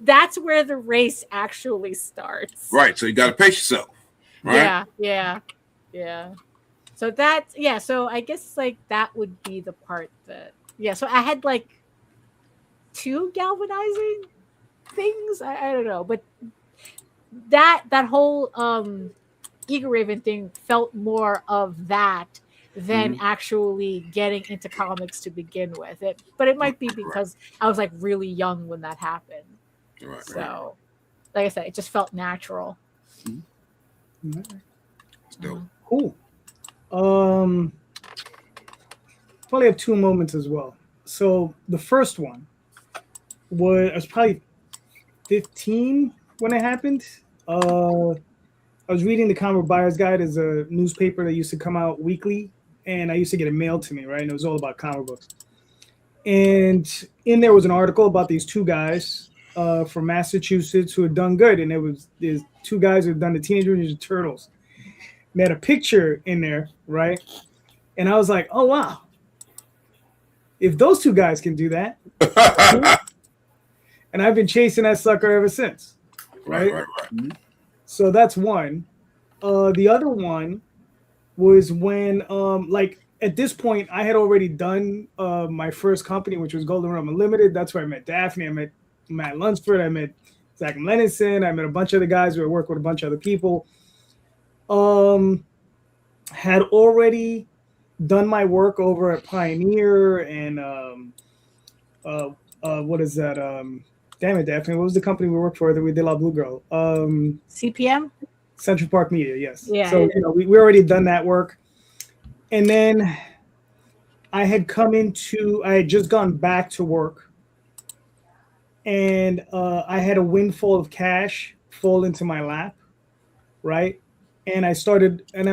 That's where the race actually starts. Right, so you got to pace yourself. Right? Yeah. So that's, yeah, so I guess like that would be the part that, yeah, so I had like 2 galvanizing things. I don't know, but that whole Eagle Raven thing felt more of that than actually getting into comics to begin with. But it might be because I was like really young when that happened. So like I said, it just felt natural. It's dope. Cool. Probably have 2 moments as well. So the first one was, I was probably 15 when it happened. I was reading the Comic Buyer's Guide as a newspaper that used to come out weekly, and I used to get it mailed to me, right? And it was all about comic books. And in there was an article about these 2 guys from Massachusetts who had done good, and there's 2 guys who had done the Teenage Mutant Ninja Turtles. They had a picture in there, right? And I was like, oh wow, if those 2 guys can do that, and I've been chasing that sucker ever since, right? So that's one. The other one was when, like at this point, I had already done my first company, which was Golden Realm Unlimited. That's where I met Daphne. I met Matt Lunsford. I met Zach Lenison. I met a bunch of other guys who I worked with a bunch of other people. Had already done my work over at Pioneer and what is that? Damn it, Daphne. What was the company we worked for that we did La Blue Girl? CPM? Central Park Media, yes. Yeah. So you know, we already done that work. And then I had just gone back to work, and I had a windfall of cash fall into my lap, right? And I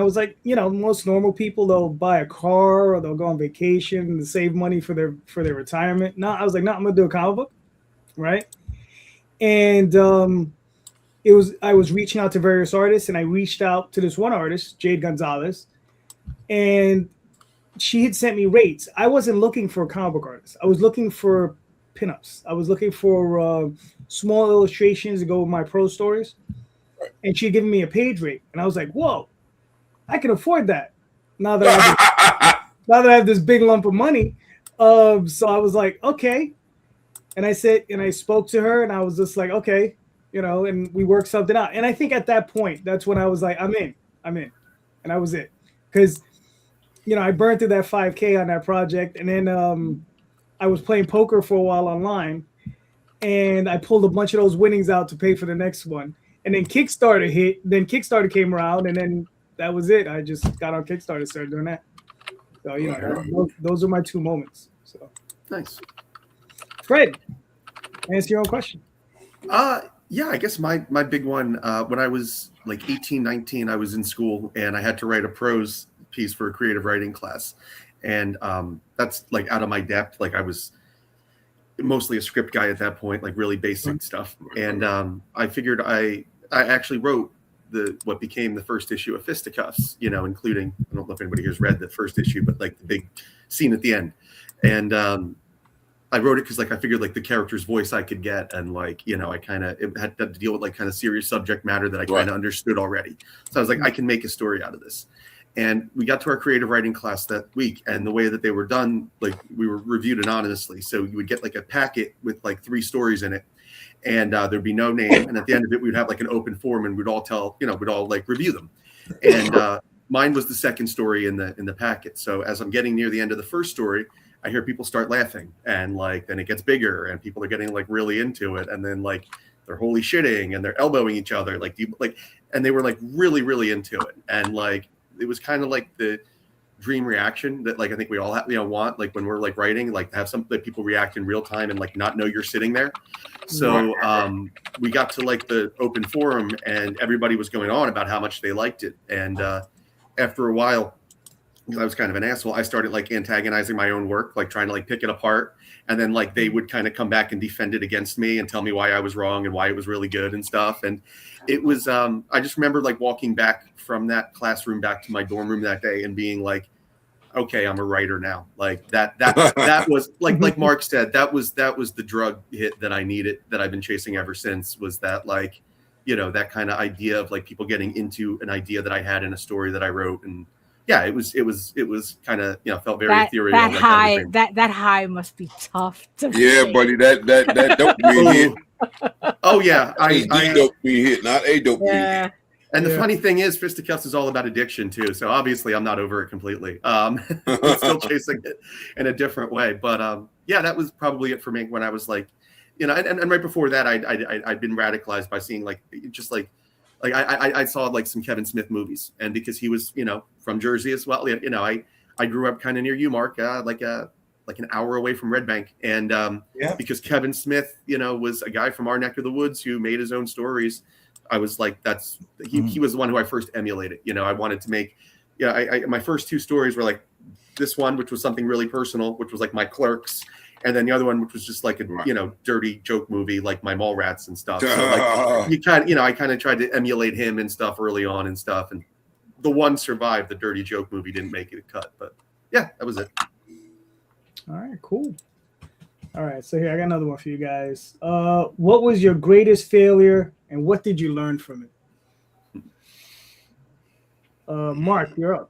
was like, you know, most normal people, they'll buy a car or they'll go on vacation and save money for their retirement. No, I was like, no, I'm gonna do a comic book, right? And I was reaching out to various artists, and I reached out to this one artist, Jade Gonzalez, and she had sent me rates. I wasn't looking for a comic book artist. I was looking for pinups. I was looking for small illustrations to go with my prose stories. And she had given me a page rate, and I was like, "Whoa, I can afford that." Now that I have this big lump of money, so I was like, "Okay," and I spoke to her, and I was just like, "Okay," you know, and we worked something out. And I think at that point, that's when I was like, "I'm in," and that was it, because you know I burned through that $5,000 on that project, and then I was playing poker for a while online, and I pulled a bunch of those winnings out to pay for the next one. And then Kickstarter hit. Then Kickstarter came around, and then that was it. I just got on Kickstarter, started doing that. So you know, those are my 2 moments. So nice. Fred, answer your own question. Yeah, I guess my big one. When I was like 18, 19, I was in school, and I had to write a prose piece for a creative writing class, and that's like out of my depth. Like I was mostly a script guy at that point, like really basic stuff. And I figured I actually wrote what became the first issue of Fisticuffs, you know, including, I don't know if anybody here's read the first issue, but like the big scene at the end. And I wrote it because like I figured like the character's voice I could get, and like, you know, it had to deal with like kind of serious subject matter that I kind of understood already. So I was like, I can make a story out of this. And we got to our creative writing class that week, and the way that they were done, like we were reviewed anonymously. So you would get like a packet with like 3 stories in it, and there'd be no name. And at the end of it, we'd have like an open forum, and we'd all like review them. And mine was the second story in the packet. So as I'm getting near the end of the first story, I hear people start laughing, and like then it gets bigger, and people are getting like really into it, and then like they're holy shitting, and they're elbowing each other, and they were like really, really into it, and like it was kind of like the dream reaction that like I think we all have, you know, want, like when we're like writing, like to have some that people react in real time and like not know you're sitting there. So we got to like the open forum, and everybody was going on about how much they liked it, and after a while, because I was kind of an asshole, I started like antagonizing my own work, like trying to like pick it apart. And then like they would kind of come back and defend it against me and tell me why I was wrong and why it was really good and stuff. And it was, I just remember like walking back from that classroom back to my dorm room that day and being like, okay, I'm a writer now. Like that was like Mark said, that was the drug hit that I needed, that I've been chasing ever since, was that like, you know, that kind of idea of like people getting into an idea that I had in a story that I wrote. And yeah, it was kind of, you know, felt very ethereal. That high, that high must be tough to Yeah, buddy, that dopamine hit. Oh yeah, I dopamine hit, not a dopamine hit. And the funny thing is, Fisticuffs is all about addiction too. So obviously, I'm not over it completely. I'm still chasing it in a different way. But yeah, that was probably it for me when I was like, you know, and right before that, I'd been radicalized by seeing like just like I saw like some Kevin Smith movies, and because he was, you know, from Jersey as well, you know, I grew up kind of near you, Mark, like an hour away from Red Bank, and because Kevin Smith, you know, was a guy from our neck of the woods who made his own stories. I was like, he was the one who I first emulated. You know, I wanted to make, my first two stories were like this one, which was something really personal, which was like my Clerks. And then the other one, which was just like a, you know, dirty joke movie, like my Mallrats and stuff. So like I kind of tried to emulate him and stuff early on and stuff. And the one survived. The dirty joke movie didn't make it a cut, but yeah, that was it. All right, cool. All right, so here I got another one for you guys. What was your greatest failure, and what did you learn from it? Mark, you're up.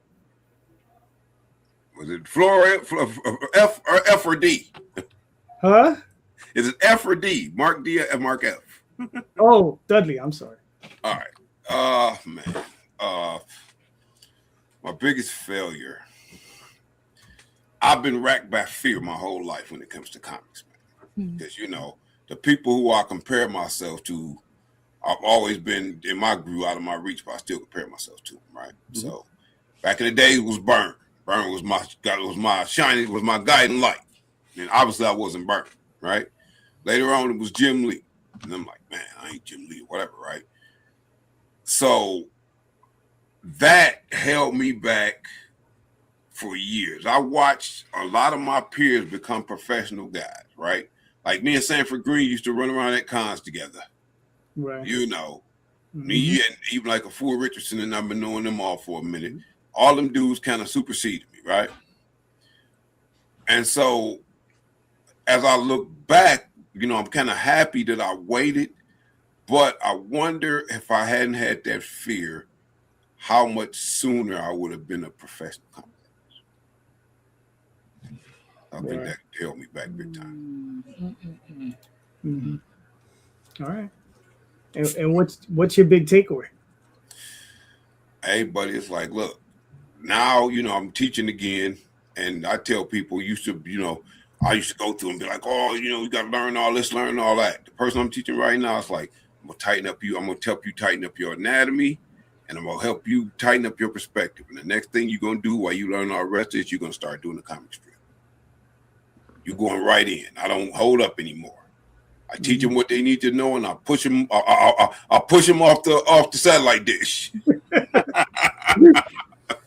Was it Florio, F or D? Huh? Is it F or D? Mark D or Mark F? Oh, Dudley, I'm sorry. All right. Man. My biggest failure. I've been racked by fear my whole life when it comes to comics, man. Because, you know, the people who I compare myself to, I've always been, in my grew out of my reach, but I still compare myself to them, right? Mm-hmm. So back in the day, it was Byrne. Byrne was my shining, was my guiding light. And obviously I wasn't Byrne, right? Later on, it was Jim Lee. And I'm like, man, I ain't Jim Lee or whatever, right? So that held me back for years. I watched a lot of my peers become professional guys, right? Like me and Sanford Green used to run around at cons together. Right. You know, me and even like a Fool Richardson, and I've been knowing them all for a minute. All them dudes kind of superseded me, right? And so as I look back, you know, I'm kind of happy that I waited, but I wonder if I hadn't had that fear, how much sooner I would have been a professional comic. I think that held me back big time. All right. And what's your big takeaway? Hey, buddy, it's like, look, now, you know, I'm teaching again, and I tell people, I used to go through and be like, oh, you know, you got to learn all this, learn all that. The person I'm teaching right now is like, I'm going to help you tighten up your anatomy, and I'm going to help you tighten up your perspective. And the next thing you're going to do while you learn all the rest is you're going to start doing the comic strip. You're going right in. I don't hold up anymore. I teach them what they need to know, and I push them. I'll push them off the satellite dish.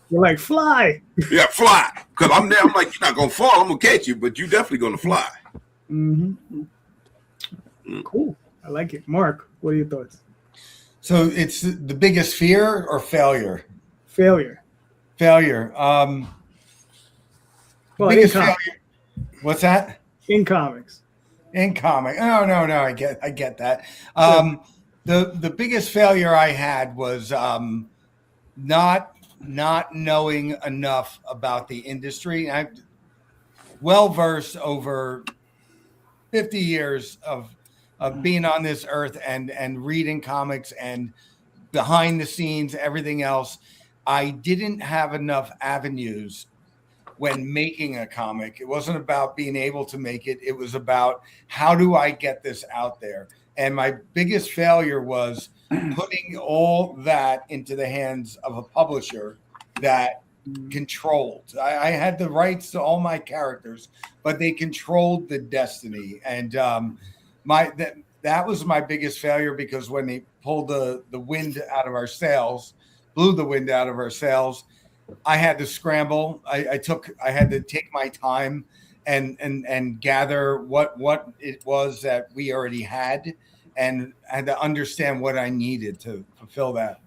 You're like, fly. Yeah, fly. Because I'm there. I'm like, you're not gonna fall. I'm gonna catch you, but you're definitely gonna fly. Cool. I like it. Mark, what are your thoughts? So it's the biggest fear or failure? Failure. Well, biggest failure. What's that? In comics. In comic. No, I get that. The biggest failure I had was not knowing enough about the industry. I'm well versed over 50 years of being on this earth and reading comics and behind the scenes, everything else. I didn't have enough avenues when making a comic. It wasn't about being able to make it. It was about, how do I get this out there? And my biggest failure was putting all that into the hands of a publisher that controlled. I had the rights to all my characters, but they controlled the destiny. And that was my biggest failure, because when they pulled the wind out of our sails, blew the wind out of our sails, I had to scramble. I had to take my time and gather what it was that we already had, and had to understand what I needed to fulfill that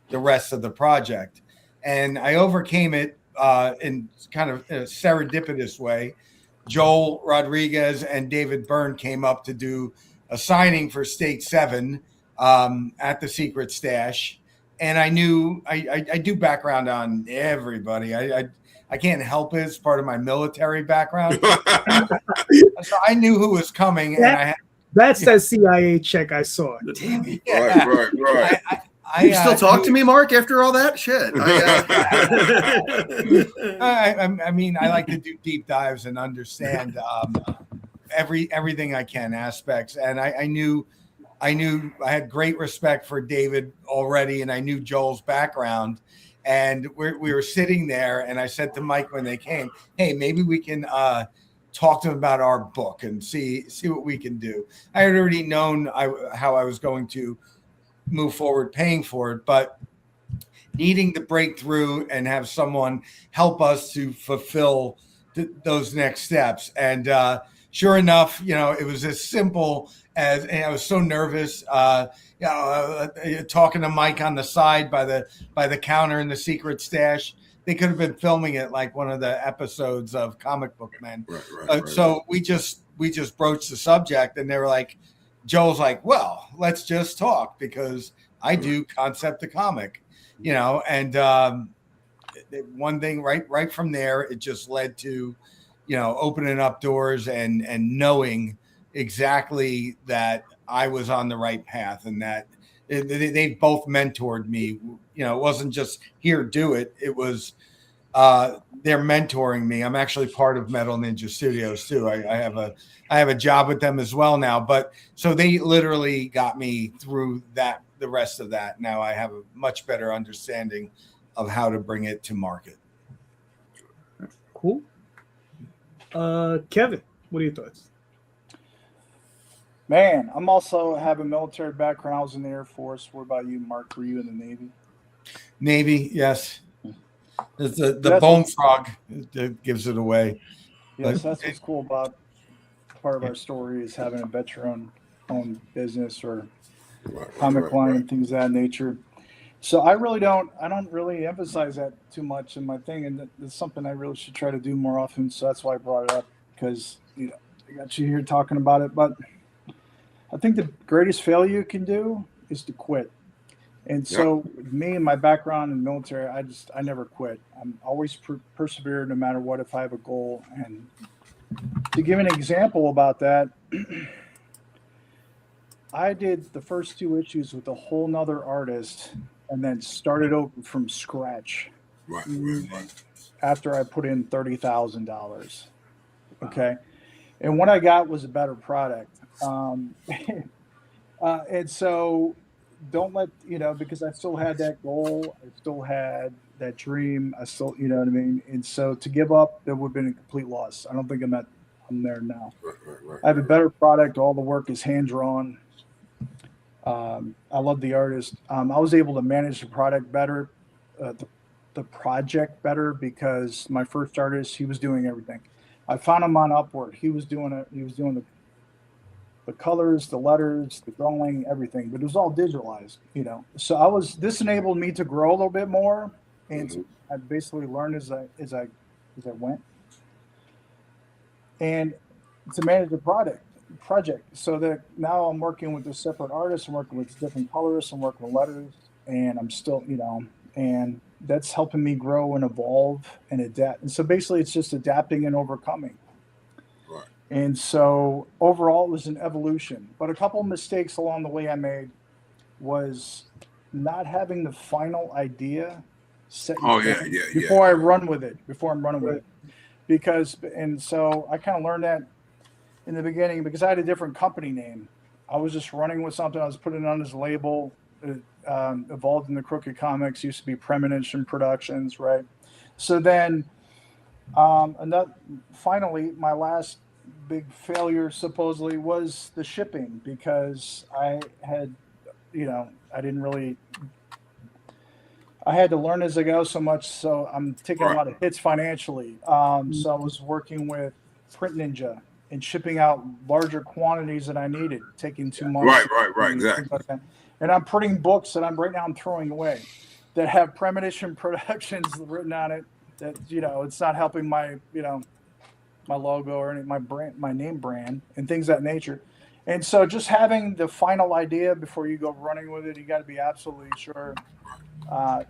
the rest of the project. And I overcame it in kind of a serendipitous way. Joel Rodriguez and David Byrne came up to do a signing for State 7 at the Secret Stash. And I knew I do background on everybody. I can't help it. It's part of my military background. So I knew who was coming. That's that CIA check I saw. Yeah. Right. You still talk to me, Mark, after all that shit? I mean, I like to do deep dives and understand everything I can, aspects. And I knew I had great respect for David already, and I knew Joel's background. And we were sitting there, and I said to Mike when they came, "Hey, maybe we can talk to them about our book and see what we can do." I had already known how I was going to move forward paying for it, but needing to break through and have someone help us to fulfill those next steps. And sure enough, it was as simple as, and I was so nervous, talking to Mike on the side by the counter in the Secret Stash. They could have been filming it like one of the episodes of Comic Book Men. Right. So we just broached the subject, and they were like, Joel's like, "Well, let's just talk, because I do concept to comic, and one thing right from there, it just led to, opening up doors and knowing exactly that I was on the right path, and that they both mentored me. It wasn't just here, do it. It was they're mentoring me. I'm actually part of Metal Ninja Studios too. I have a job with them as well now. But so they literally got me through that. The rest of that. Now I have a much better understanding of how to bring it to market. Cool. Kevin, what are your thoughts? Man, I'm also have a military background. I was in the Air Force. What about you, Mark? Were you in the Navy? Navy, yes. It's the bone frog that gives it away. Yes, that's what's cool about part of our story, is having a veteran-owned business or comic line and things of that nature. So I don't really emphasize that too much in my thing, and it's something I really should try to do more often. So that's why I brought it up, because I got you here talking about it. But I think the greatest failure you can do is to quit. And so me and my background in the military, I never quit. I'm always persevere no matter what, if I have a goal. And to give an example about that, I did the first 2 issues with a whole nother artist, and then started over from scratch. Right. After I put in $30,000. Okay. And what I got was a better product. And so don't let, because I still had that goal. I still had that dream. I still, you know what I mean? And so to give up, that would have been a complete loss. I don't think I'm there now. Right. I have a better product. All the work is hand drawn. I love the artist. I was able to manage the product better, the project better, because my first artist, he was doing everything. I found him on Upward. He was doing it. He was doing the colors, the letters, the drawing, everything, but it was all digitalized, So this enabled me to grow a little bit more, and I basically learned as I went, and to manage the project, so that now I'm working with a separate artist. I'm working with different colorists. I'm working with letters, and I'm still, and that's helping me grow and evolve and adapt. And so basically, it's just adapting and overcoming. Right. And so overall, it was an evolution. But a couple of mistakes along the way I made was not having the final idea set before I'm running with it. And so I kind of learned that in the beginning, because I had a different company name. I was just running with something. I was putting it on his label. It evolved into Crooked Comics. Used to be Premonition Productions, right? So then, finally, my last big failure supposedly was the shipping, because I had, I didn't really I had to learn as I go so much, so I'm taking a lot of hits financially. So I was working with Print Ninja and shipping out larger quantities than I needed, taking 2 months. Right, exactly. Like that. And I'm printing books that I'm throwing away that have Premonition Productions written on it. That it's not helping my my logo or my brand, my name brand, and things of that nature. And so just having the final idea before you go running with it, you got to be absolutely sure.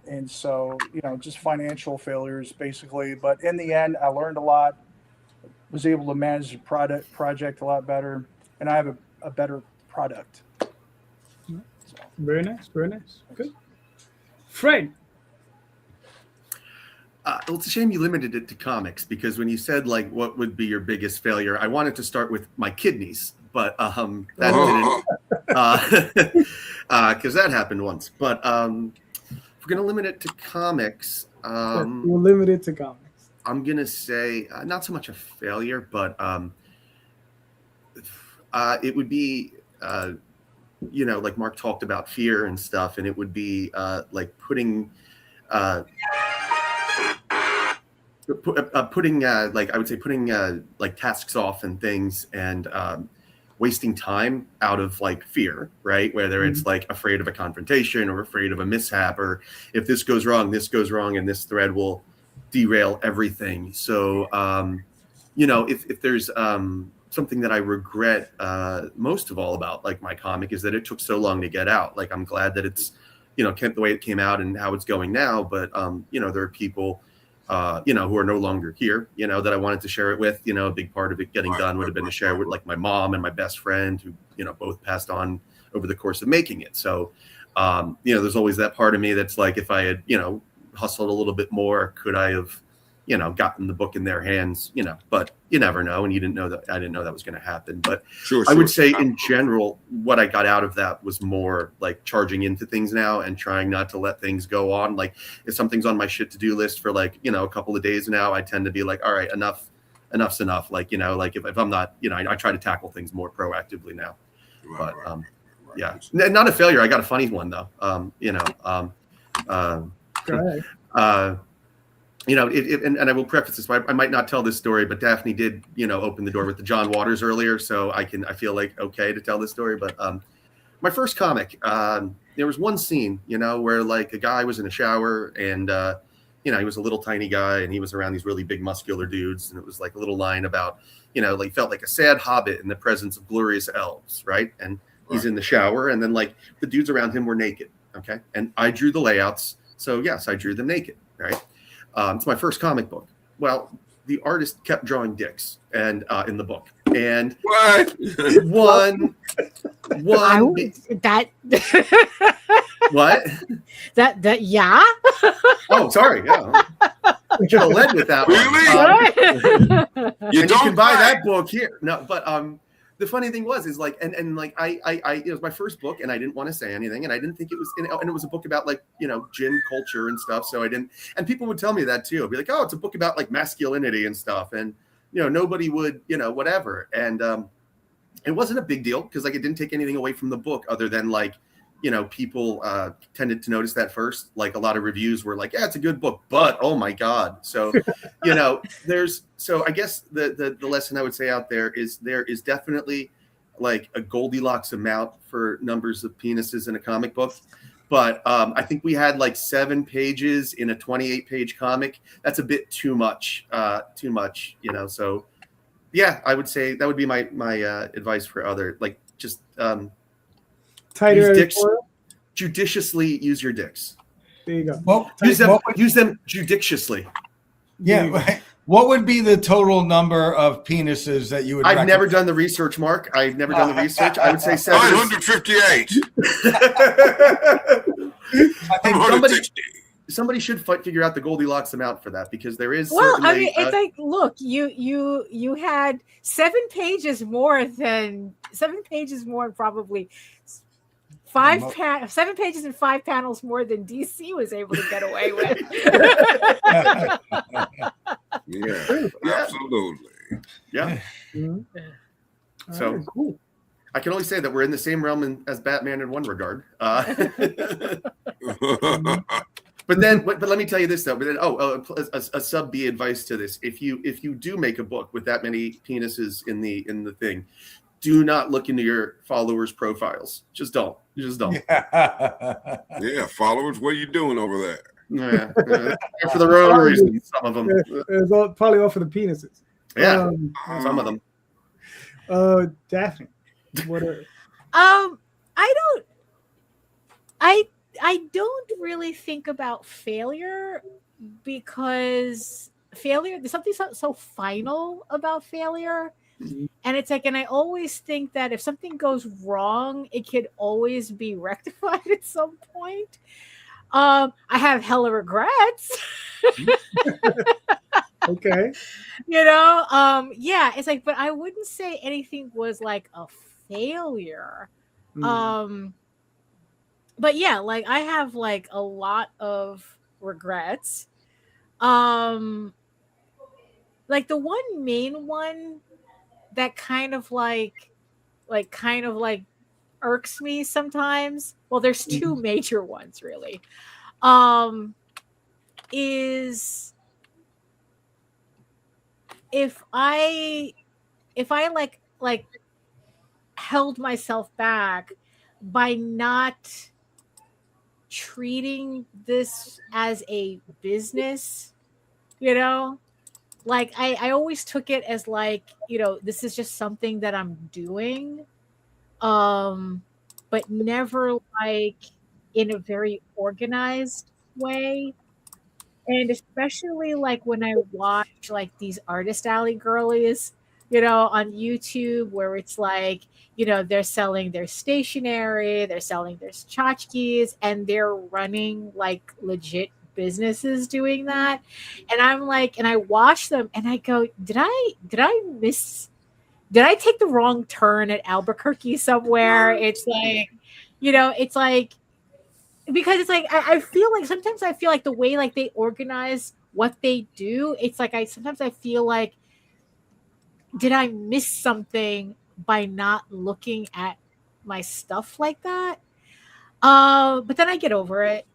And so, just financial failures basically. But in the end, I learned a lot, was able to manage the project a lot better, and I have a better product. So. Very nice. Very nice. Good. Fred. Well, it's a shame you limited it to comics, because when you said like what would be your biggest failure, I wanted to start with my kidneys, but that didn't, because that happened once. But if we're gonna limit it to comics, we'll limit it to comics. I'm gonna say not so much a failure, but it would be like Mark talked about fear and stuff, and it would be like putting like tasks off and things, and wasting time out of like fear, right? Whether it's like afraid of a confrontation or afraid of a mishap, or if this goes wrong, and this thread will derail everything. So, if there's something that I regret most of all about like my comic, is that it took so long to get out. Like, I'm glad that it's, kept the way it came out and how it's going now. But, there are people, who are no longer here, that I wanted to share it with. A big part of it getting done would have been to share with like my mom and my best friend, who, both passed on over the course of making it. So, there's always that part of me that's like, if I had, hustled a little bit more, could I have, gotten the book in their hands, but you never know. And I didn't know that was going to happen. But I would say in general, what I got out of that was more like charging into things now and trying not to let things go on. Like, if something's on my shit to do list for like, a couple of days now, I tend to be like, all right, enough's enough. Like, like if I'm not, I try to tackle things more proactively now. Yeah, not a failure. I got a funny one though. Go ahead. And I will preface this. I might not tell this story, but Daphne did, open the door with the John Waters earlier, so I feel like okay to tell this story. But my first comic, there was one scene, where like a guy was in a shower, and he was a little tiny guy, and he was around these really big muscular dudes, and it was like a little line about, like felt like a sad hobbit in the presence of glorious elves, right? And he's in the shower, and then like the dudes around him were naked, okay? And I drew the layouts, so yes, I drew them naked, right? It's my first comic book. Well, the artist kept drawing dicks and in the book. And what? One that what? That yeah. Oh, sorry. Yeah. I should have led with that one. You can buy that book here. No, but the funny thing was like I it was my first book, and I didn't want to say anything, and I didn't think it was, and it was a book about like gin culture and stuff. So I didn't, and people would tell me that too. I'd be like, oh, it's a book about like masculinity and stuff, and nobody would whatever, and it wasn't a big deal because like it didn't take anything away from the book other than like people tended to notice that first. Like a lot of reviews were like, yeah, it's a good book, but oh my God. So, so I guess the lesson I would say out there is definitely like a Goldilocks amount for numbers of penises in a comic book. But I think we had like 7 pages in a 28-page comic. That's a bit too much, so yeah, I would say that would be my advice for other, like, just, tighter dicks, judiciously use your dicks. There you go. Well, use them judiciously. Yeah. What would be the total number of penises that you would? I've never done the research, Mark. I've never done the research. I would say 958. Somebody should figure out the Goldilocks amount for that, because there is. Well, I mean, it's like, look, you had 7 pages more, probably 7 pages and 5 panels more than DC was able to get away with. Yeah, absolutely. Yeah. Mm-hmm. So right, cool. I can only say that we're in the same realm as Batman in one regard. But let me tell you this though. But then, a sub B advice to this: if you do make a book with that many penises in the thing, do not look into your followers' profiles. Just don't. Yeah, followers, what are you doing over there? Yeah, for the wrong reasons. Some of them. It's probably all for the penises. Yeah, some of them. Daphne, what are... I don't really think about failure because there's something so final about failure. And it's like, and I always think that if something goes wrong, it could always be rectified at some point. I have hella regrets. Okay. Yeah, it's like, but I wouldn't say anything was like a failure. But yeah, like I have like a lot of regrets. Like the one main one that kind of like irks me sometimes. Well, there's two major ones really. Is if I like held myself back by not treating this as a business, like I always took it as like, this is just something that I'm doing, but never like in a very organized way. And especially like when I watch like these artist alley girlies, on YouTube, where it's like, they're selling their stationery, they're selling their tchotchkes, and they're running like legit businesses doing that. And I'm like, and I watch them and I go, did I take the wrong turn at Albuquerque somewhere? It's like, it's like, because it's like, I feel like sometimes I feel like the way like they organize what they do, it's like sometimes I feel like, did I miss something by not looking at my stuff like that? But then I get over it,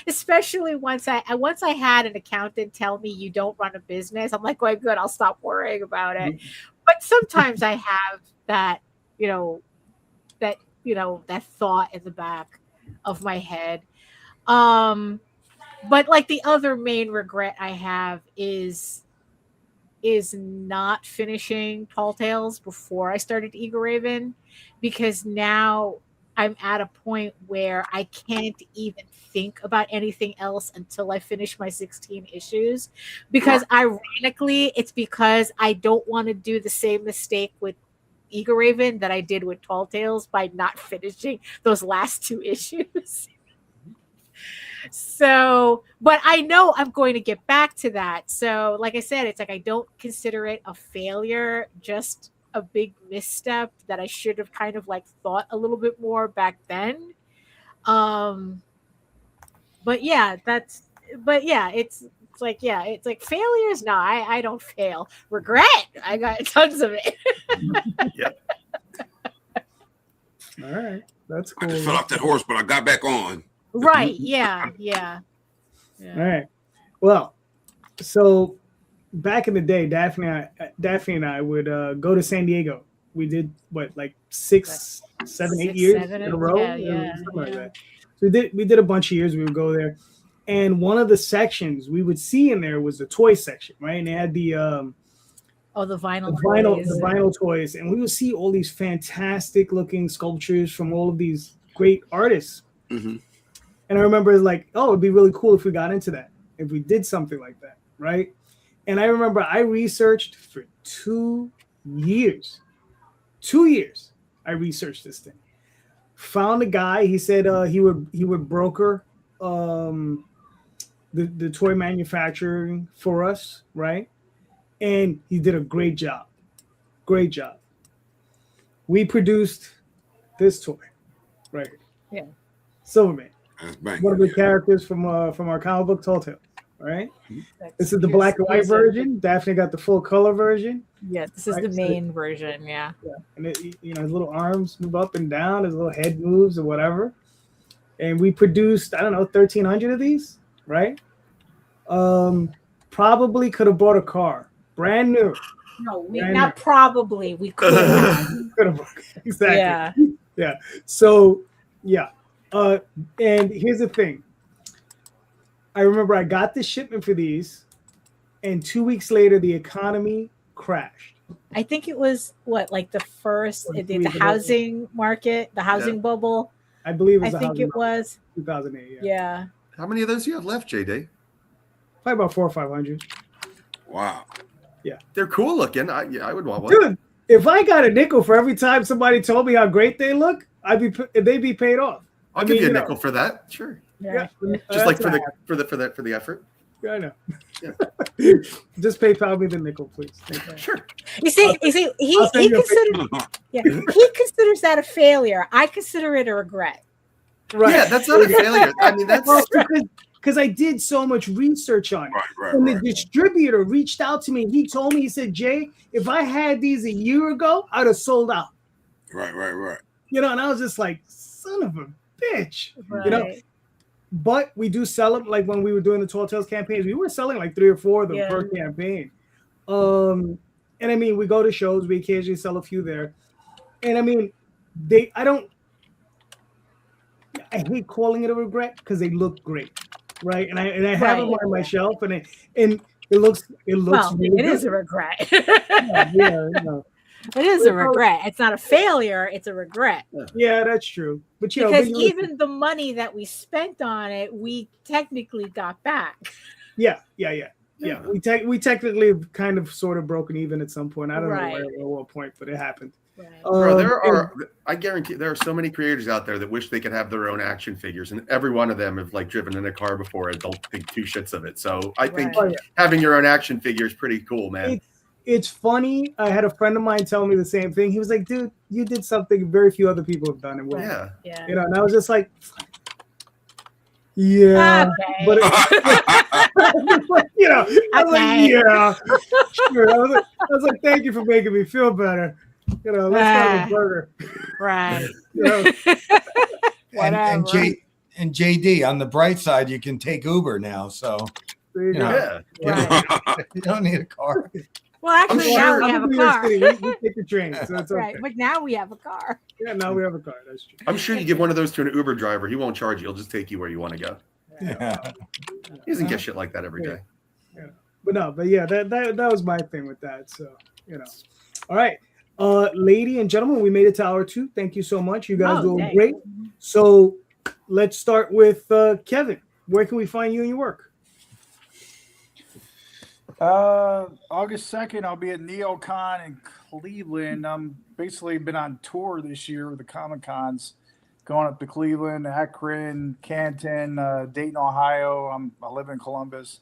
especially once I had an accountant tell me you don't run a business. I'm like, well, good, I'll stop worrying about it. But sometimes I have that, that thought in the back of my head. But like the other main regret I have is not finishing Tall Tales before I started Eagle Raven, because now I'm at a point where I can't even think about anything else until I finish my 16 issues. Because ironically, it's because I don't want to do the same mistake with Eagle Raven that I did with Tall Tales by not finishing those last 2 issues. So, but I know I'm going to get back to that. So, like I said, it's like I don't consider it a failure, just a big misstep that I should have kind of like thought a little bit more back then. But yeah, it's like failures. No, I don't fail. Regret, I got tons of it. Yep. All right, that's cool. I just fell off that horse, but I got back on. Right. Yeah. All right. Well, so back in the day, Daphne and I would go to San Diego. We did like 6, 7, 8 years in a row. Something like that. So we did a bunch of years. We would go there, and one of the sections we would see in there was the toy section, right? And they had the vinyl toys, and we would see all these fantastic looking sculptures from all of these great artists. Mm-hmm. And I remember like, oh, it'd be really cool if we got into that, if we did something like that, right? And I remember I researched for 2 years. 2 years I researched this thing. Found a guy. He said he would broker the toy manufacturing for us, right? And he did a great job. Great job. We produced this toy, right? Yeah. Silverman. One of the characters from our comic book Tall Tales, right? This is the black and white version. Daphne got the full color version. Yeah, this is the main version. Yeah. And his little arms move up and down, his little head moves or whatever. and we produced, I don't know, 1,300 of these, right? Probably could have bought a car, brand new. No, Brand not new. probably. We could have. Could have, exactly. Yeah. Yeah. So, yeah. And here's the thing. I remember I got the shipment for these, and 2 weeks later, the economy crashed. I think it was like the first, Or the housing market, the housing bubble. I believe it was I think it was 2008. Yeah. How many of those do you have left, JD? Probably about 400 or 500. Wow. Yeah. They're cool looking. I would want one. Dude, if I got a nickel for every time somebody told me how great they look, they'd be paid off. I'll give you a nickel for that. Sure. Yeah. Just like for the effort. Yeah, I know. Yeah. Just PayPal me the nickel, please. Sure. You see, he considers that a failure. I consider it a regret. Right. Yeah, that's not a failure. I mean, that's because I did so much research on it. Right, And the distributor reached out to me. He told me, he said, Jay, if I had these a year ago, I'd have sold out. Right. You know, and I was just like, son of a bitch. Right. You know, but we do sell them. Like when we were doing the Tall Tales campaigns, we were selling like 3 or 4 of them per campaign. And I mean, we go to shows, we occasionally sell a few there. And I mean, I hate calling it a regret because they look great, right? And I have them on my shelf, and it looks Well, really it good. is a regret. Yeah. It is a regret. It's not a failure. It's a regret. Yeah, that's true. But you know, because even the money that we spent on it, we technically got back. Yeah. We technically have kind of sort of broken even at some point. I don't know at what point, but it happened. Right. Bro, I guarantee there are so many creators out there that wish they could have their own action figures, and every one of them have like driven in a car before and don't think 2 shits of it. So I think having your own action figure is pretty cool, man. It's funny. I had a friend of mine tell me the same thing. He was like, dude, you did something very few other people have done. And yeah. You know, and I was just like, yeah. Okay. But you know, I was like, yeah. Sure. I was like, thank you for making me feel better. You know, let's have a burger. Right. You know? and JD, on the bright side, you can take Uber now. So there you go. You don't need a car. Well, actually, now we have a car. We take the train, so it's okay. Right, but now we have a car. Yeah, now we have a car. That's true. I'm sure you give one of those to an Uber driver. He won't charge you. He'll just take you where you want to go. Yeah. He doesn't get shit like that every day. Yeah. But yeah, that was my thing with that. So, you know. All right. Lady and gentlemen, we made it to hour 2. Thank you so much. You guys doing great. So let's start with Kevin. Where can we find you and your work? August 2nd, I'll be at NeoCon in Cleveland. I'm basically been on tour this year with the Comic Cons, going up to Cleveland, Akron, Canton, Dayton, Ohio. I live in Columbus,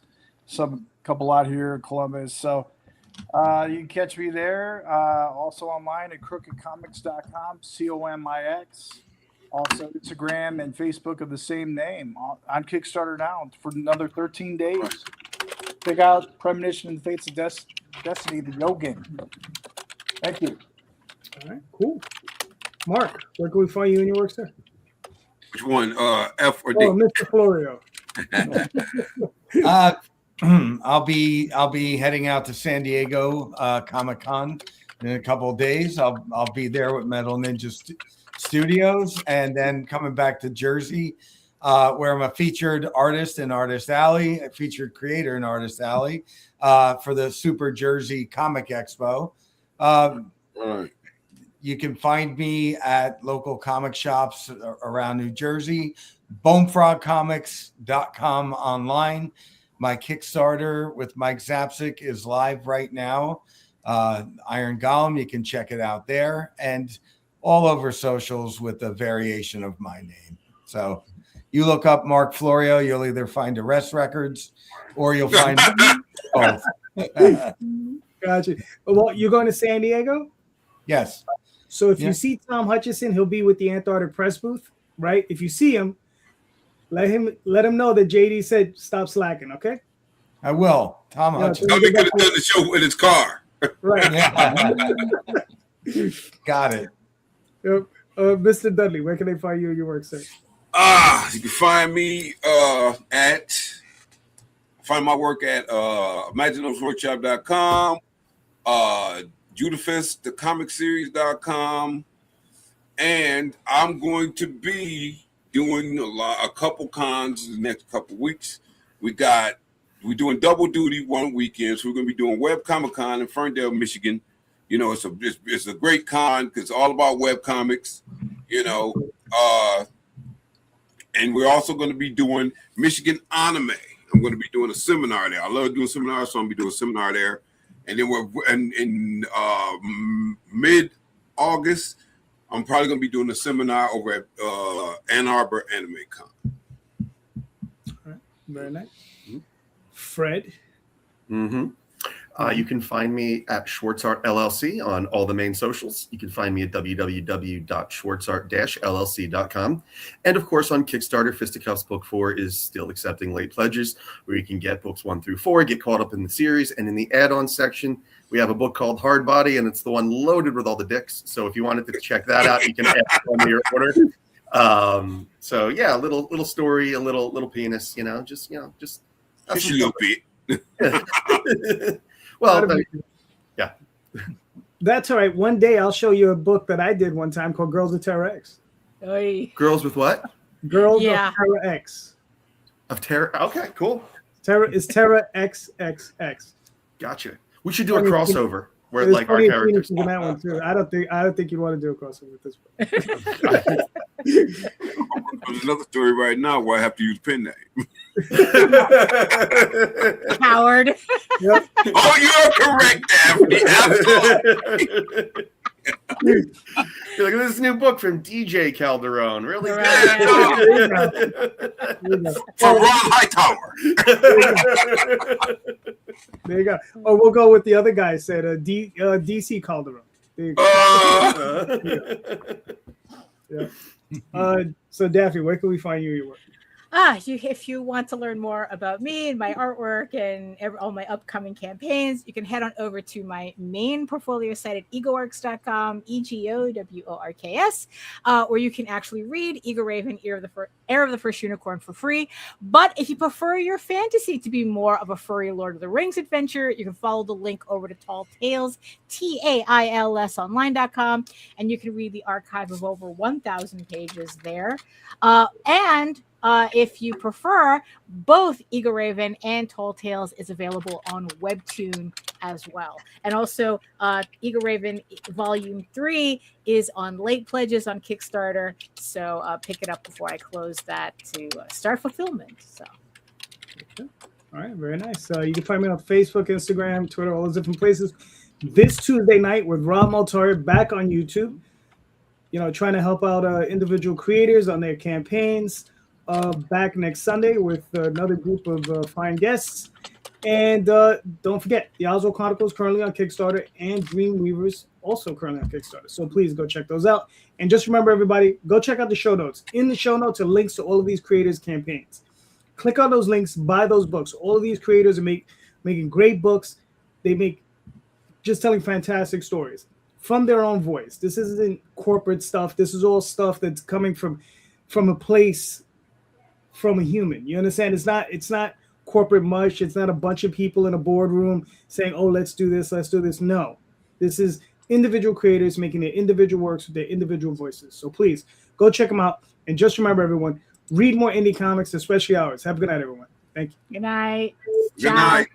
couple out here in Columbus. So you can catch me there. Also online at crookedcomics.com, COMIX. Also Instagram and Facebook of the same name. On Kickstarter now for another 13 days. Check out Premonition and the Fates of Destiny, the Yogan. Thank you. All right, cool. Mark, where can we find you and your work, sir? Which one? F or D? Oh, Mr. Florio. I'll be heading out to San Diego Comic Con in a couple of days. I'll be there with Metal Ninja Studios, and then coming back to Jersey, where I'm a featured artist in Artist Alley, a featured creator in Artist Alley, for the Super Jersey Comic Expo. You can find me at local comic shops around New Jersey, bonefrogcomics.com online. My Kickstarter with Mike Zapsik is live right now. Iron Golem, you can check it out there, and all over socials with a variation of my name. So you look up Mark Florio, you'll either find Arrest Records or you'll find both. Gotcha. Well, you're going to San Diego? Yes. So if you see Tom Hutchison, he'll be with the Antarctic Press booth, right? If you see him, let him know that JD said stop slacking, okay? I will. Tom Hutchison. They could have done the show in his car. Right. Got it. Mr. Dudley, where can they find you and your work, sir? You can find me find my work at ImagineThoseWorkshop.com, JudahFestTheComicSeries.com, and I'm going to be doing a couple cons in the next couple weeks. We're doing double duty one weekend, so we're going to be doing Web Comic Con in Ferndale, Michigan. You know, it's a great con because it's all about web comics. You know, and we're also going to be doing Michigan Anime. I'm going to be doing a seminar there. I love doing seminars, so I'm going to be doing a seminar there. And then in mid-August, I'm probably going to be doing a seminar over at Ann Arbor Anime Con. All right. Very nice. Fred? Mm-hmm. You can find me at Schwartz Art LLC on all the main socials. You can find me at www.schwartzart-llc.com. And of course, on Kickstarter, Fisticuffs Book 4 is still accepting late pledges, where you can get books 1 through 4, get caught up in the series. And in the add-on section, we have a book called Hard Body, and it's the one loaded with all the dicks. So if you wanted to check that out, you can add it on your order. So yeah, a little story, a little penis, just a little bit. Well, yeah. That's all right. One day I'll show you a book that I did one time called Girls with Terra X. Oy. Girls with what? Girls of Terra X. Of Terra? Okay, cool. Terra is Terra XXX. Gotcha. We should do a crossover where like our characters. In that one too. I don't think you'd want to do a crossover with this one. There's another story right now where I have to use pen name. Howard. Yep. Oh, you're correct, Daphne. Absolutely. Look at this new book from DJ Calderon. Really good. For Ron Hightower. There you go. Or we'll go with the other guy said, DC Calderon. There you go. Yeah. So Daphne, where can we find you? Your work? If you want to learn more about me and my artwork and all my upcoming campaigns, you can head on over to my main portfolio site at egoworks.com, EGOWORKS, where you can actually read Ego Raven, Heir of the First Unicorn for free. But if you prefer your fantasy to be more of a furry Lord of the Rings adventure, you can follow the link over to Tall Tales, TAILS online.com, and you can read the archive of over 1,000 pages there. If you prefer, both Ego Raven and Tall Tales is available on Webtoon as well. And also, Ego Raven Volume 3 is on late pledges on Kickstarter. So pick it up before I close that to start fulfillment. So. Okay. All right, very nice. You can find me on Facebook, Instagram, Twitter, all those different places. This Tuesday night with Rob Multari back on YouTube. Trying to help out individual creators on their campaigns. Back next Sunday with another group of fine guests. And don't forget, the Oswald Chronicles currently on Kickstarter and Dreamweavers also currently on Kickstarter. So please go check those out. And just remember, everybody, go check out the show notes. In the show notes are links to all of these creators' campaigns. Click on those links, buy those books. All of these creators are making great books. They make just telling fantastic stories from their own voice. This isn't corporate stuff. This is all stuff that's coming from a place, from a human. You understand? It's not corporate mush. It's not a bunch of people in a boardroom saying, oh, let's do this. No, this is individual creators making their individual works with their individual voices. So please go check them out. And just remember, everyone, read more indie comics, especially ours. Have a good night, everyone. Thank you. Good night. Good night.